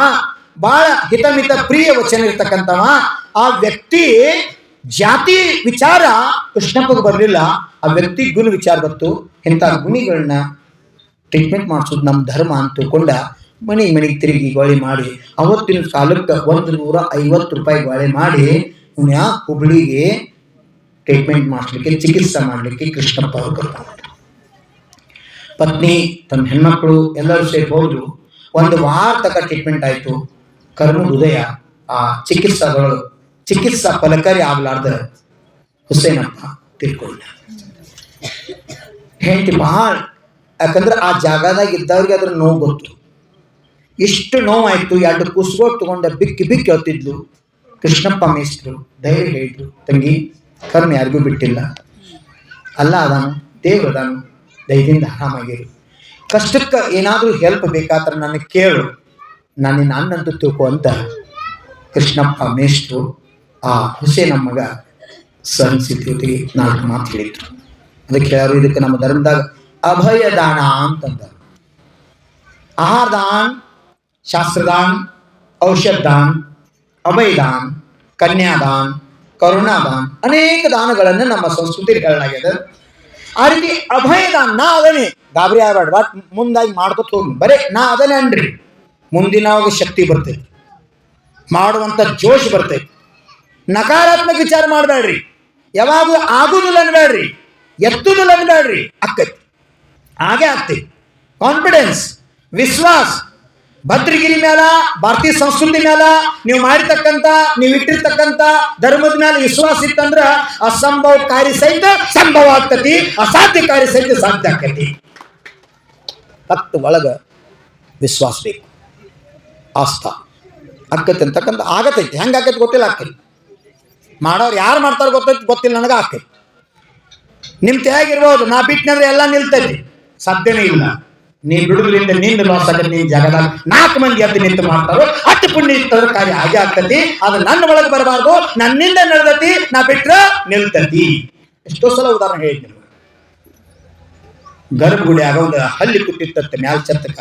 ಬಹಳ ಹಿತಮಿತ ಪ್ರಿಯ ವಚನ ಇರ್ತಕ್ಕಂಥವ. ಆ ವ್ಯಕ್ತಿ ಜಾತಿ ವಿಚಾರ ಕೃಷ್ಣಪ್ಪಗೆ ಬರಲಿಲ್ಲ, ಆ ವ್ಯಕ್ತಿ ಗುಣ ವಿಚಾರ ಬಂತು. ಇಂಥ ಗುಣಿಗಳನ್ನ ಟ್ರೀಟ್ಮೆಂಟ್ ಮಾಡಿಸೋದು ನಮ್ಮ ಧರ್ಮ ಅಂತ ತಿಳ್ಕೊಂಡ ಮನೆಗೆ ತಿರುಗಿ ಗೋಳಿ ಮಾಡಿ, ಅವತ್ತಿನ ಕಾಲಕ್ಕೆ 150 ರೂಪಾಯಿ ಗೋಳಿ ಮಾಡಿ ಹುಬ್ಳಿಗೆ ಟ್ರೀಟ್ಮೆಂಟ್ ಮಾಡಿಸ್ಲಿಕ್ಕೆ, ಚಿಕಿತ್ಸೆ ಮಾಡಲಿಕ್ಕೆ ಕೃಷ್ಣಪ್ಪ ಅವರು ಬರ್ತಾರೆ. ಪತ್ನಿ, ತನ್ನ ಹೆಣ್ಮಕ್ಳು ಎಲ್ಲರೂ ಸೇರಿ ಹೋದ್ರು. 1 ವಾರ ತನಕ ಟ್ರೀಟ್ಮೆಂಟ್ ಆಯಿತು. ಕರ್ಮದ ಉದಯ ಆ ಚಿಕಿತ್ಸಾ ಫಲಕಾರಿ ಆಗ್ಲಾರ್ದ ಹುಸೇನಪ್ಪ ತಿಳ್ಕೊಂಡ. ಹೆಂಡತಿ ಬಹಳ, ಯಾಕಂದ್ರೆ ಆ ಜಾಗದಾಗ ಇದ್ದವ್ರಿಗೆ ಅದ್ರ ನೋವು ಗೊತ್ತು. ಇಷ್ಟು ನೋವಾಯ್ತು. 2 ಕುಸ್ಗೋಟ್ ತಗೊಂಡ ಬಿಕ್ಕಿ ಹೇಳ್ತಿದ್ಲು. ಕೃಷ್ಣಪ್ಪ ಮೇಷ್ಟ್ರು ಧೈರ್ಯ ಹೇಳಿದ್ರು, ತಂಗಿ ಕರ್ಮ ಯಾರಿಗೂ ಬಿಟ್ಟಿಲ್ಲ, ಅಲ್ಲ ಅದಾನು ದೇವ್ರು ಅದಾನು, ಧೈರ್ಯದಿಂದ ಆರಾಮಾಗಿರು. ಕಷ್ಟಕ್ಕೆ ಏನಾದರೂ ಹೆಲ್ಪ್ ಬೇಕಾದ್ರೆ ನನಗೆ ಕೇಳು, ನಾನು ನನ್ನಂತೂ ತಿಳ್ಕೊ ಅಂತ ಕೃಷ್ಣಪ್ಪ ಮೇಷ್ಟ್ರು ಆ ಹುಸೇನಮ್ಮಗ ಸಹನಸ್ಥಿತಿಯೊತ್ತಿಗೆ 4 ಮಾತು ಹೇಳಿದ್ರು. ಅದಕ್ಕೆ ಯಾರು ಇದಕ್ಕೆ ನಮ್ಮ ಧರ್ಮದಾಗ ಅಭಯದಾನ ಅಂತಂದ. ಆಹಾರ ದಾನ್, ಶಾಸ್ತ್ರದಾನ್, ಔಷಧ ದಾನ್, ಅಭಯದಾನ್, ಕನ್ಯಾದಾನ್, ಕರುಣಾದಾನ್, ಅನೇಕ ದಾನಗಳನ್ನು ನಮ್ಮ ಸಂಸ್ಕೃತಿ ಹೇಳಲಾಗಿದೆ. ಆ ರೀತಿ ಅಭಯದಾನ್, ನಾ ಅದನ್ನೇ ಗಾಬರಿ ಆಗಬೇಡ, ಮುಂದಾಗಿ ಮಾಡ್ಕೊತ ಹೋಗಿ, ಬರೀ ನಾ ಅದನ್ನೇ ಅನ್ರಿ, ಮುಂದಿನವಾಗ ಶಕ್ತಿ ಬರ್ತೈತಿ, ಮಾಡುವಂಥ ಜೋಶ್ ಬರ್ತೈತಿ. ನಕಾರಾತ್ಮಕ ವಿಚಾರ ಮಾಡಬೇಡ್ರಿ, ಯಾವಾಗ ಆಗುದಿಲ್ಲ ಅನ್ಬೇಡ್ರಿ, ಎತ್ತುದಿಲ್ಲ ಅನ್ಬೇಡ್ರಿ, ಅಕ್ಕೈತಿ, ಹಾಗೆ ಆಗ್ತೈತಿ. ಕಾನ್ಫಿಡೆನ್ಸ್, ವಿಶ್ವಾಸ, ಭದ್ರಗಿರಿ ಮೇಲ, ಭಾರತೀಯ ಸಂಸ್ಕೃತಿ ಮೇಲ ನೀವು ಮಾಡಿರ್ತಕ್ಕಂಥ, ನೀವು ಇಟ್ಟಿರ್ತಕ್ಕಂಥ ಧರ್ಮದ ಮೇಲೆ ವಿಶ್ವಾಸ ಇತ್ತಂದ್ರ ಅಸಂಭವ ಕಾರ್ಯ ಸಹಿತ ಸಂಭವ ಆಗ್ತತಿ, ಅಸಾಧ್ಯ ಕಾರ್ಯ ಸಹಿತ ಸಾಧ್ಯ ಆಗ್ತೈತಿ. ಹತ್ತು ಒಳಗ ವಿಶ್ವಾಸ ಬೇಕು, ಆಸ್ಥಾ ಆಕೈತಿ ಅಂತಕ್ಕಂಥ ಆಗತೈತಿ. ಹೆಂಗೆ ಆಕೈತಿ ಗೊತ್ತಿಲ್ಲ, ಆಕೈತಿ. ಮಾಡೋರು ಯಾರು ಮಾಡ್ತಾರೋ ಗೊತ್ತಿಲ್ಲ, ನನಗೆ ಆಕೈತಿ. ನಿಮ್ಮ ಹೇಗಿರ್ಬೋದು, ನಾ ಬಿಟ್ಟಿನಂದ್ರೆ ಎಲ್ಲ ನಿಲ್ತೈತಿ, ಸಾಧ್ಯನೇ ಇಲ್ಲ. ನೀ ಬಿಡುಗಲಿಂದ ನಿಂದ ಲಾಸ್ ಆಗತ್ತೆ. ನೀನ್ ಜಾಗದಾಗ 4 ಮಂದಿ ಎದ್ದು ನಿಂತು ಮಾಡ್ತಾರೋ ಅಷ್ಟು ಪುಣ್ಯ ಇತ್ತಂದ್ರೆ ಕಾರ್ಯ ಹಾಗೆ ಆಗ್ತತಿ. ಅದು ನನ್ನ ಒಳಗೆ ಬರಬಾರ್ದು, ನನ್ನಿಂದ ನಡೆದತಿ, ನಾ ಬಿಟ್ರ ನಿಲ್ತತಿ. ಎಷ್ಟೋ ಸಲ ಉದಾಹರಣೆ ಹೇಳಿದ್ದೆ. ಗರ್ಭಗುಡಿ ಆಗ ಒಂದು ಹಲ್ಲಿ ಕುಟ್ಟಿರ್ತತ್ತೆ ಮ್ಯಾಲ ಛತ್ತಕ್ಕ,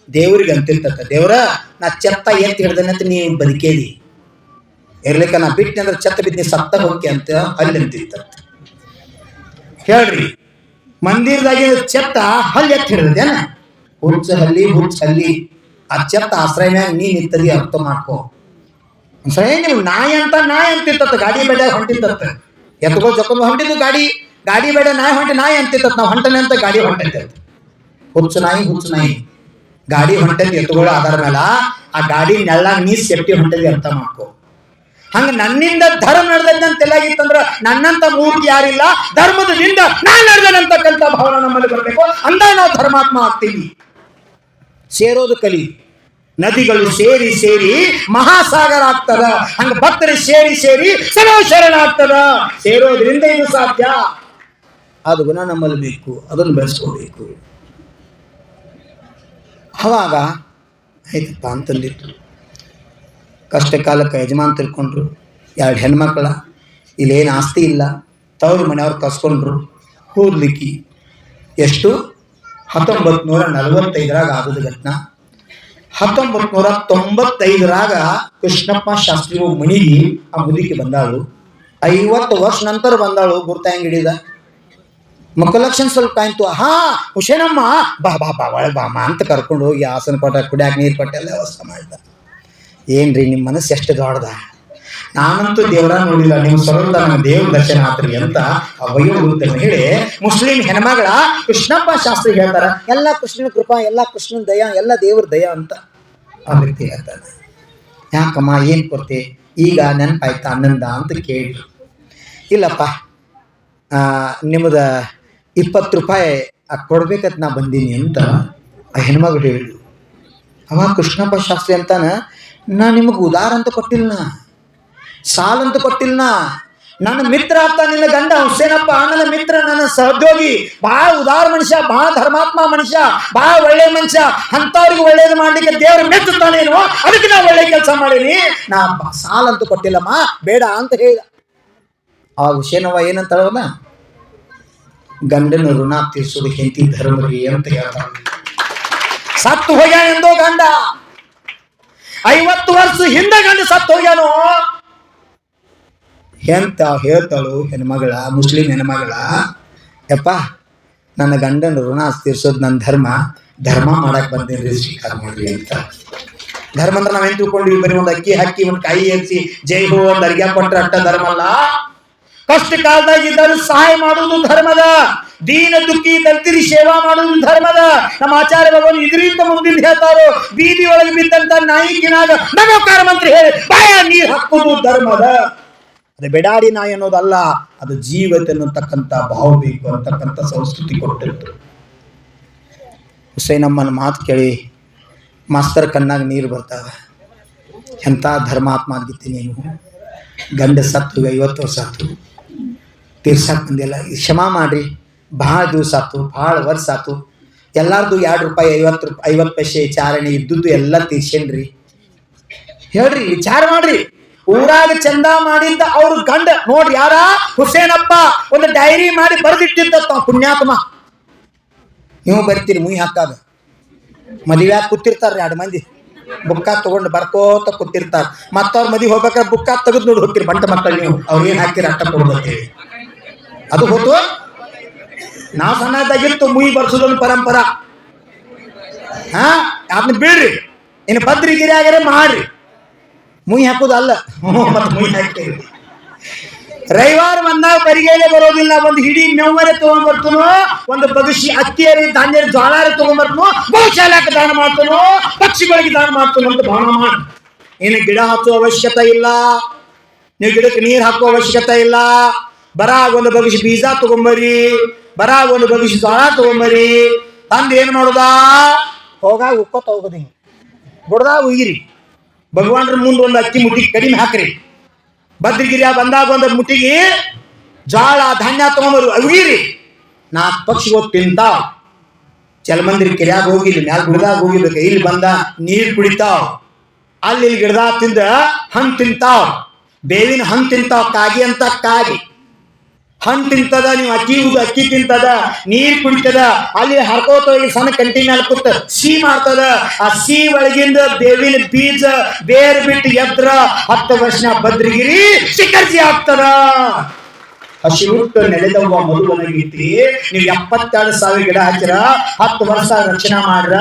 ದೇವ್ರಿಗೆ ಅಂತಿರ್ತತ್ತ, ದೇವ್ರ ನಾ ಛತ್ತ ಎತ್ತಿ ಹಿಡ್ದನಂತ ನೀವು ಬದುಕೇದಿ ಇರ್ಲಿಕ್ಕ, ನಾ ಬಿಟ್ಟೆ ಅಂದ್ರೆ ಛತ್ತ ಬಿದ್ದು ಸತ್ತ ಹೋಗಿ ಅಂತ ಹಲ್ಲಿ ಅಂತಿರ್ತತ್ತ. ಹೇಳ್ರಿ, ಮಂದಿರದಾಗಿ ಛತ್ತ ಹಲ್ಲಿ ಎತ್ತಿ ಹಿಡ್ದೇನ, ಹುಚ್ಚ ಹಲ್ಲಿ ಆ ಛತ್ತ ಆಶ್ರಯ ಮ್ಯಾಗ ನೀ ನಿಂತದಿ, ಅರ್ಥ ಮಾಡ್ಕೋ. ಸರಿ, ನೀವು ನಾಯಿ ಅಂತಿರ್ತತ್ತ, ಗಾಡಿ ಬೇಡ ಹೊಂಟಿರ್ತತ್ತ, ಎತ್ಕೋ ಜೊಕೊಂಡು ಹೊಂಟಿದ್ದು ಗಾಡಿ ಬೇಡ ನಾಯಿ ಅಂತಿರ್ತತ್. ನಾವು ಹೊಂಟನೆ ಅಂತ ಗಾಡಿ ಹೊಂಟೈತೆ, ಹುಚ್ಚು ನಾಯಿ ಗಾಡಿ ಹೊಂಟೈತಿ ಎತ್ತುಗಳು ಆಧಾರ ಮೇಲ, ಆ ಗಾಡಿ ನೆಳ್ಳಾಗ ನೀ ಸೇಫ್ಟಿ ಹೊಂಟದಿ, ಅರ್ಥ ಮಾಡ್ಕೋ. ಹಂಗ ನನ್ನಿಂದ ಧರ್ಮ ನಡೆದೈತೆ ಅಂತ ಎಲ್ಲಾಗಿತ್ತಂದ್ರ ನನ್ನಂತ ಮೂರ್ತಿ ಯಾರಿಲ್ಲ, ಧರ್ಮದಿಂದ ನಾನು ನಡೆದನಂತಕ್ಕಂಥ ಭಾವನೆ ನಮ್ಮಲ್ಲಿ ಬರಬೇಕು. ಅಂದ ನಾವು ಧರ್ಮಾತ್ಮ ಆಗ್ತೀವಿ. ಸೇರೋದು ಕಲಿ, ನದಿಗಳು ಸೇರಿ ಮಹಾಸಾಗರ ಆಗ್ತದ. ಹಂಗ ಭಕ್ತರು ಸೇರಿ ಸರ್ವಶರಣ ಆಗ್ತದ. ಸೇರೋದ್ರಿಂದ ಇದು ಸಾಧ್ಯ. ಅದು ಗುಣ ನಮ್ಮಲ್ಲಿ ಬೇಕು, ಅದನ್ನು ಬೆಳೆಸ್ಕೋಬೇಕು. ಅವಾಗ ಆಯ್ತಪ್ಪ ಅಂತಂದಿತ್ತು. ಕಷ್ಟ ಕಾಲಕ್ಕೆ ಯಜಮಾನ್ ತಿಳ್ಕೊಂಡ್ರು. 2 ಹೆಣ್ಮಕ್ಳ, ಇಲ್ಲೇನು ಆಸ್ತಿ ಇಲ್ಲ, ತವರು ಮನೆಯವ್ರು ಕಸ್ಕೊಂಡ್ರು. ಹೋಗ್ಲಿಕ್ಕೆ ಎಷ್ಟು 1945 ಆದದ ಘಟನಾ. 1995 ಕೃಷ್ಣಪ್ಪ ಶಾಸ್ತ್ರಿ ಮಣಿಗಿ ಆ ಮುದುಕಿ ಬಂದಾಳು. 50 ವರ್ಷ ನಂತರ ಬಂದಾಳು. ಗುರ್ತ ಹೆಂಗ್ ಹಿಡಿದ ಮಕ್ಕಲಕ್ಷಣ ಸ್ವಲ್ಪ ಕಾಯ್ತು. ಹುಷೇನಮ್ಮ ಬಾ ಬಾ ಬಾ ಒಳಗೆ ಬಾಮ ಅಂತ ಕರ್ಕೊಂಡು ಹೋಗಿ ಆಸನ ಕೊಟ್ಟ, ಕುಡಿಯಾಕ ನೀರು ಕೊಟ್ಟ ಎಲ್ಲ ವ್ಯವಸ್ಥೆ ಮಾಡಿದ. ಏನ್ರಿ ನಿಮ್ಮ ಮನಸ್ಸು ಎಷ್ಟು ದೊಡ್ಡದ, ನಾನಂತೂ ದೇವರ ನೋಡಿಲ್ಲ, ನೀವು ಸರೋದ ನನ್ನ ದೇವ್ರ ದರ್ಶನ ಆತ್ರಿ ಅಂತ ವಯೋವೃದ್ಧನ ಹೇಳಿ ಮುಸ್ಲಿಂ ಹೆಣ್ಮಗಳ ಕೃಷ್ಣಪ್ಪ ಶಾಸ್ತ್ರಿ ಹೇಳ್ತಾರ, ಎಲ್ಲ ಕೃಷ್ಣನ ಕೃಪಾ, ಎಲ್ಲ ಕೃಷ್ಣನ ದಯ, ಎಲ್ಲ ದೇವ್ರ ದಯ ಅಂತ ಆ ವ್ಯಕ್ತಿ ಹೇಳ್ತಾನೆ. ಯಾಕಮ್ಮ ಏನ್ ಕೊಡ್ತೆ, ಈಗ ನೆನಪಾಯ್ತಾ ಅನ್ನಂದ ಅಂತ ಕೇಳಿ, ಇಲ್ಲಪ್ಪ ನಿಮ್ಮದ 20 ರೂಪಾಯಿ ಕೊಡ್ಬೇಕಂತ ನಾ ಬಂದೀನಿ ಅಂತ ಆ ಹೆಣ್ಮಗಳು ಹೇಳಿದ್ರು. ಅವಾಗ ಕೃಷ್ಣಪ್ಪ ಶಾಸ್ತ್ರಿ ಅಂತಾನ, ನಾ ನಿಮಗೆ ಉದಾರ ಅಂತ ಕೊಟ್ಟಿಲ್ಲ, ಸಾಲ ಅಂತ ಕೊಟ್ಟಿಲ್ಲ, ನನ್ನ ಮಿತ್ರ ಅಂತ ನಿನ್ನ ಗಂಡ ಹುಸೇನಪ್ಪ, ನನ್ನ ಮಿತ್ರ, ನನ್ನ ಸಹೋದ್ಯೋಗಿ, ಬಹಳ ಉದಾರ ಮನುಷ್ಯ, ಬಹಳ ಧರ್ಮಾತ್ಮ ಮನುಷ್ಯ, ಬಹಳ ಒಳ್ಳೆ ಮನುಷ್ಯ, ಅಂತವ್ರಿಗೆ ಒಳ್ಳೇದು ಮಾಡ್ಲಿಕ್ಕೆ ದೇವರು ಮೆಚ್ಚುತ್ತಾನೇನು, ಅದಕ್ಕೆ ನಾ ಒಳ್ಳೆ ಕೆಲಸ ಮಾಡೀನಿ, ನಾ ಸಾಲ ಅಂತ ಕೊಟ್ಟಿಲ್ಲಮ್ಮ, ಬೇಡ ಅಂತ ಹೇಳಿದ. ಆ ಹುಸೇನವ್ವ ಏನಂತ ಹೇಳೋಲ್ಲ, ಗಂಡನ ಋಣ ತೀರ್ಸೋದು ಹೆಂಡತಿ ಧರ್ಮರಿ ಅಂತ ಹೇಳ್ತಾಳ. ಸತ್ತು ಹೋಗ್ಯಾನ ಎಂದೋ ಗಂಡ, 50 ವರ್ಷ ಹಿಂದೆ ಗಂಡ ಸತ್ತು ಹೋಗ್ಯಾನೋ ಎಂತ ಹೇಳ್ತಾಳು ಹೆಣ್ಮಗಳ, ಮುಸ್ಲಿಂ ಹೆಣ್ಮಗಳ, ಯಪ್ಪ ನನ್ನ ಗಂಡನ ಋಣ ತೀರ್ಸೋದು ನನ್ನ ಧರ್ಮ, ಧರ್ಮ ಮಾಡಕ್ ಬಂದೇನ್ರಿ, ಸ್ವೀಕಾರ ಮಾಡ್ರಿ ಅಂತ. ಧರ್ಮ ಅಂದ್ರೆ ನಾವೇನ್ ತಿಳ್ಕೊಂಡ್ವಿ, ಬರೀ ಒಂದು ಅಕ್ಕಿ ಹಾಕಿ ಒಂದು ಕಾಯಿ ಹಚ್ಚಿ ಜೈ ಹೋ ಒಂದು ಅರ್ಗ್ಯ ಕೊಟ್ರೆ ಅಟ್ಟ ಧರ್ಮ ಅಲ್ಲ. ಕಷ್ಟ ಕಾಲದಾಗ ಇದ್ದರೂ ಸಹಾಯ ಮಾಡುವುದು ಧರ್ಮದ, ದೀನ ದುಃಖಿ ದಲಿತರಿ ಸೇವಾ ಮಾಡುವುದು ಧರ್ಮದ. ನಮ್ಮ ಆಚಾರ್ಯ ಭಗವಾನ್ ಇದರಿಂದ ಮುಂದಿನ ಹೇಳ್ತಾರೋ, ಬೀದಿ ಒಳಗೆ ಬಿದ್ದಂತ ನಾಯಿಕಿನಾಗ ನಮೋಕಾರ ಮಂತ್ರಿ ಹೇಳಿ ಬಾಯ ನೀರು ಹಾಕುವುದು ಧರ್ಮದ. ಅದು ಬೆಡಾಡಿ ನಾಯಿ ಅನ್ನೋದಲ್ಲ, ಅದು ಜೀವತೆ ಅನ್ನತಕ್ಕಂಥ ಭಾವ ಬೇಕು ಅಂತಕ್ಕಂಥ ಸಂಸ್ಕೃತಿ ಕೊಟ್ಟಿತ್ತು. ಹುಸೇನಮ್ಮನ ಮಾತು ಕೇಳಿ ಮಾಸ್ತರ್ ಕಣ್ಣಾಗ ನೀರು ಬರ್ತಾವ. ಎಂಥ ಧರ್ಮಾತ್ಮ ಆಗಿತ್ತು ನೀನು, ಗಂಡ ಸತ್ತು 50 ವರ್ಷ ಆಯ್ತು, ತೀರ್ಸಾಕ್ ಬಂದಿಲ್ಲ, ಕ್ಷಮಾ ಮಾಡ್ರಿ, ಭಾಳ ದಿವಸ ಆಯ್ತು, ಭಾಳ ವರ್ಷ ಆಯ್ತು, ಎಲ್ಲಾರ್ದು 2 ರೂಪಾಯಿ 50 ಪೈಸೆ ಚಾರಣೆ ಇದ್ದುದ್ದು ಎಲ್ಲ ತೀರ್ಸೇನ್ರಿ, ಹೇಳ್ರಿ ವಿಚಾರ ಮಾಡ್ರಿ. ಊರಾಗ ಚಂದ ಮಾಡಿದ್ದ ಅವ್ರ ಗಂಡ ನೋಡ್ರಿ ಯಾರ, ಹುಸೇನಪ್ಪ ಒಂದು ಡೈರಿ ಮಾಡಿ ಬರೆದಿಟ್ಟಿದ್ದ ಪುಣ್ಯಾತ್ಮ. ನೀವು ಬರ್ತೀರಿ ಮುಯಿ ಹಾಕಾಗ, ಮದುವೆಯಾಗ ಕೂತಿರ್ತಾರ್ರಿ 2 ಮಂದಿ, ಬುಕ್ಕ ತಗೊಂಡು ಬರ್ಕೋತ ಕೂತಿರ್ತಾರ, ಮತ್ತವ್ರ ಮದುವೆ ಹೋಗ್ಬೇಕಾದ್ರೆ ಬುಕ್ಕ ತೆಗೆದು ನೋಡಿ ಹೋಗ್ತೀರಿ ಬಂಟ ಮಕ್ಕಳು, ನೀವು ಅವ್ರು ಏನ್ ಹಾಕಿರಿ ಅಟ್ಟ ಕೊಡ್ಬೇಕೇಳಿ. ಅದು ಗೊತ್ತು, ನಾವು ಸಣ್ಣದಾಗಿತ್ತು ಮುಯಿ ಬರ್ಸೋದೊಂದು ಪರಂಪರ. ಅದನ್ನ ಬಿಡ್ರಿ, ಇನ್ನು ಭದ್ರಿಗಿರಿ ಆಗ್ಯಾರ ಮಾಡ್ರಿ, ಮುಯಿ ಹಾಕೋದು ಅಲ್ಲ. ಮತ್ತೆ ಮುಯಿ ಹಾಕ್ತೇವೆ. ರವಿವಾರ ಬಂದಾಗ ಬರಿಗೈಲೆ ಬರೋದಿಲ್ಲ, ಒಂದು ಹಿಡಿ ಮೇವರೆ ತಗೊಂಡ್ಬರ್ತನೋ, ಒಂದು ಬಗಸಿ ಅಕ್ಕಿಯರಿ ಧಾನ್ಯ ಜ್ವಾಲಾರಿ ತಗೊಂಡ್ಬರ್ತನೋ, ಗೋಶಾಲೆಗೆ ದಾನ ಮಾಡ್ತಾನೋ, ಪಕ್ಷಿಗಳಿಗೆ ದಾನ ಮಾಡ್ತಾನೋ ಅಂತ ಭಾವನ ಮಾಡಿ. ಇನ್ನು ಗಿಡ ಹಚ್ಚೋ ಅವಶ್ಯಕತೆ ಇಲ್ಲ, ನೀವು ಗಿಡಕ್ಕೆ ನೀರು ಹಾಕೋ ಅವಶ್ಯಕತೆ ಇಲ್ಲ, ಬರ ಒಂದು ಬಗಸಿ ಬೀಜ ತಗೊಂಬರಿ, ಬರ ಒಂದು ಬಗಸಿ ಜ್ವಾಳ ತಗೊಂಬರಿ, ತಂದು ಏನ್ ಮಾಡುದಾ, ಹೋಗಾಗ ಉಕ್ಕೋತ ಹೋಗೋದು, ಹಿಂಗೆ ಬುಡ್ದಾಗ ಉಗಿರಿ, ಭಗವಾನ್ರ ಮುಂದೆ ಒಂದು ಅಕ್ಕಿ ಮುಟ್ಟಿಗೆ ಕಡಿಮೆ ಹಾಕ್ರಿ, ಭದ್ರಗಿರಿಯ ಬಂದಾಗ ಒಂದು ಮುಟ್ಟಿಗೆ ಜ್ವಾಳ ಧಾನ್ಯ ತಗೊಂಬರು ಉಗಿರಿ, 4 ಪಕ್ಷಿಗಳು ತಿಂತಾವ್. ಚಲಮಂದಿರ ಕೆರೆಯಾಗ ಹೋಗಿಲ್ಲ, ಮ್ಯಾಲ ಗುಡ್ದಾಗ ಹೋಗಿರ್ಬೇಕು, ಇಲ್ಲಿ ಬಂದ ನೀರು ಕುಡಿತಾವ್, ಅಲ್ಲಿ ಗಿಡದಾಗ ತಿಂದ ಹಣ್ಣು ತಿಂತಾವ್, ಬೇವಿನ ಹಣ್ಣು ತಿಂತಾವ್, ಕಾಗಿ ಅಂತ ಕಾಗಿ ಹಣ್ಣು ತಿಂತದ, ನೀವು ಅಕ್ಕಿ ತಿಂತದ, ನೀರ್ ಕುಡಿತದ, ಅಲ್ಲಿ ಹರ್ಕೋತ ಸಣ್ಣ ಕಂಟಿ ಮೇಲೆ ಕೂತ ಸಿಹಿ ಮಾಡ್ತದ. ಆ ಸಿಹಿ ಒಳಗಿಂದ ಬೇವಿನ ಬೀಜ ಬೇರ್ ಬಿಟ್ಟು ಎದ್ರ 10 ವರ್ಷ ಭದ್ರಗಿರಿ ಶಿಖರ್ಜಿ ಆಗ್ತದ. ಹಸಿರುಟ್ಟು ನೆಲೆದವ್ವ ಮಧುವನಗೈತಿ. ನೀವು 72,000 ಗಿಡ ಹಚ್ಚಿರ, 10 ವರ್ಷ ರಕ್ಷಣೆ ಮಾಡ್ರ,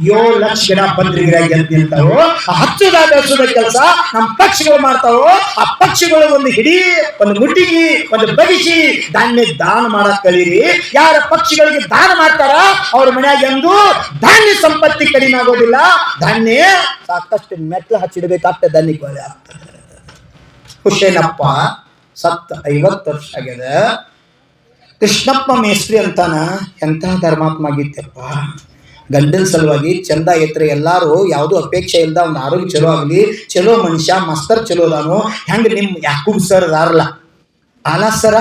7 ಲಕ್ಷ ಗಿಡ ಭದ್ರಗಿರಿಯಾಗಿ ಗೆದ್ದು ನಿಂತಾವು. ಹಚ್ಚುದ ಬೆಳೆಸೋದ ಕೆಲಸ ನಮ್ಮ ಪಕ್ಷಿಗಳು ಮಾಡ್ತಾವು. ಆ ಪಕ್ಷಿಗಳು ಒಂದು ಹಿಡಿ, ಒಂದು ಮುಟ್ಟಿಗೆ, ಒಂದು ಬಗಿಸಿ ಧಾನ್ಯ ದಾನ ಮಾಡಕ್ ಕಲೀರಿ. ಯಾರ ಪಕ್ಷಿಗಳಿಗೆ ದಾನ ಮಾಡ್ತಾರ ಅವ್ರ ಮನ್ಯಾಗ ಎಂದು ಧಾನ್ಯ ಸಂಪತ್ತಿ ಕಡಿಮೆ ಆಗೋದಿಲ್ಲ, ಧಾನ್ಯ ಸಾಕಷ್ಟು ಮೆಟ್ಲು ಹಚ್ಚಿಡ್ಬೇಕಾಗ್ತದೆ, ಧಾನ್ಯಕ್ಕೆ ಆಗ್ತದೆ. ಹುಸೇನಪ್ಪ ಸತ್ತ 50 ವರ್ಷ ಆಗ್ಯದ. ಕೃಷ್ಣಪ್ಪ ಮೇಸ್ತ್ರಿ ಅಂತಾನ, ಎಂಥ ಧರ್ಮಾತ್ಮ ಆಗಿತ್ತಪ್ಪ. ಗಂಡನ ಸಲುವಾಗಿ ಚಂದ ಎತ್ತರ, ಎಲ್ಲಾರು ಯಾವುದು ಅಪೇಕ್ಷೆ ಇಲ್ದ, ಒಂದು ಆರೋಗ್ಯ ಚಲೋ ಆಗಲಿ, ಚಲೋ ಮನುಷ್ಯ, ಮಸ್ತರ್ ಚಲೋ ಅದಾನು. ಹೆಂಗ ನಿಮ್ ಯಾಕೂಬ್ ಸರ್ ಅದಾರಲ್ಲ, ಆಲಾ ಸರ,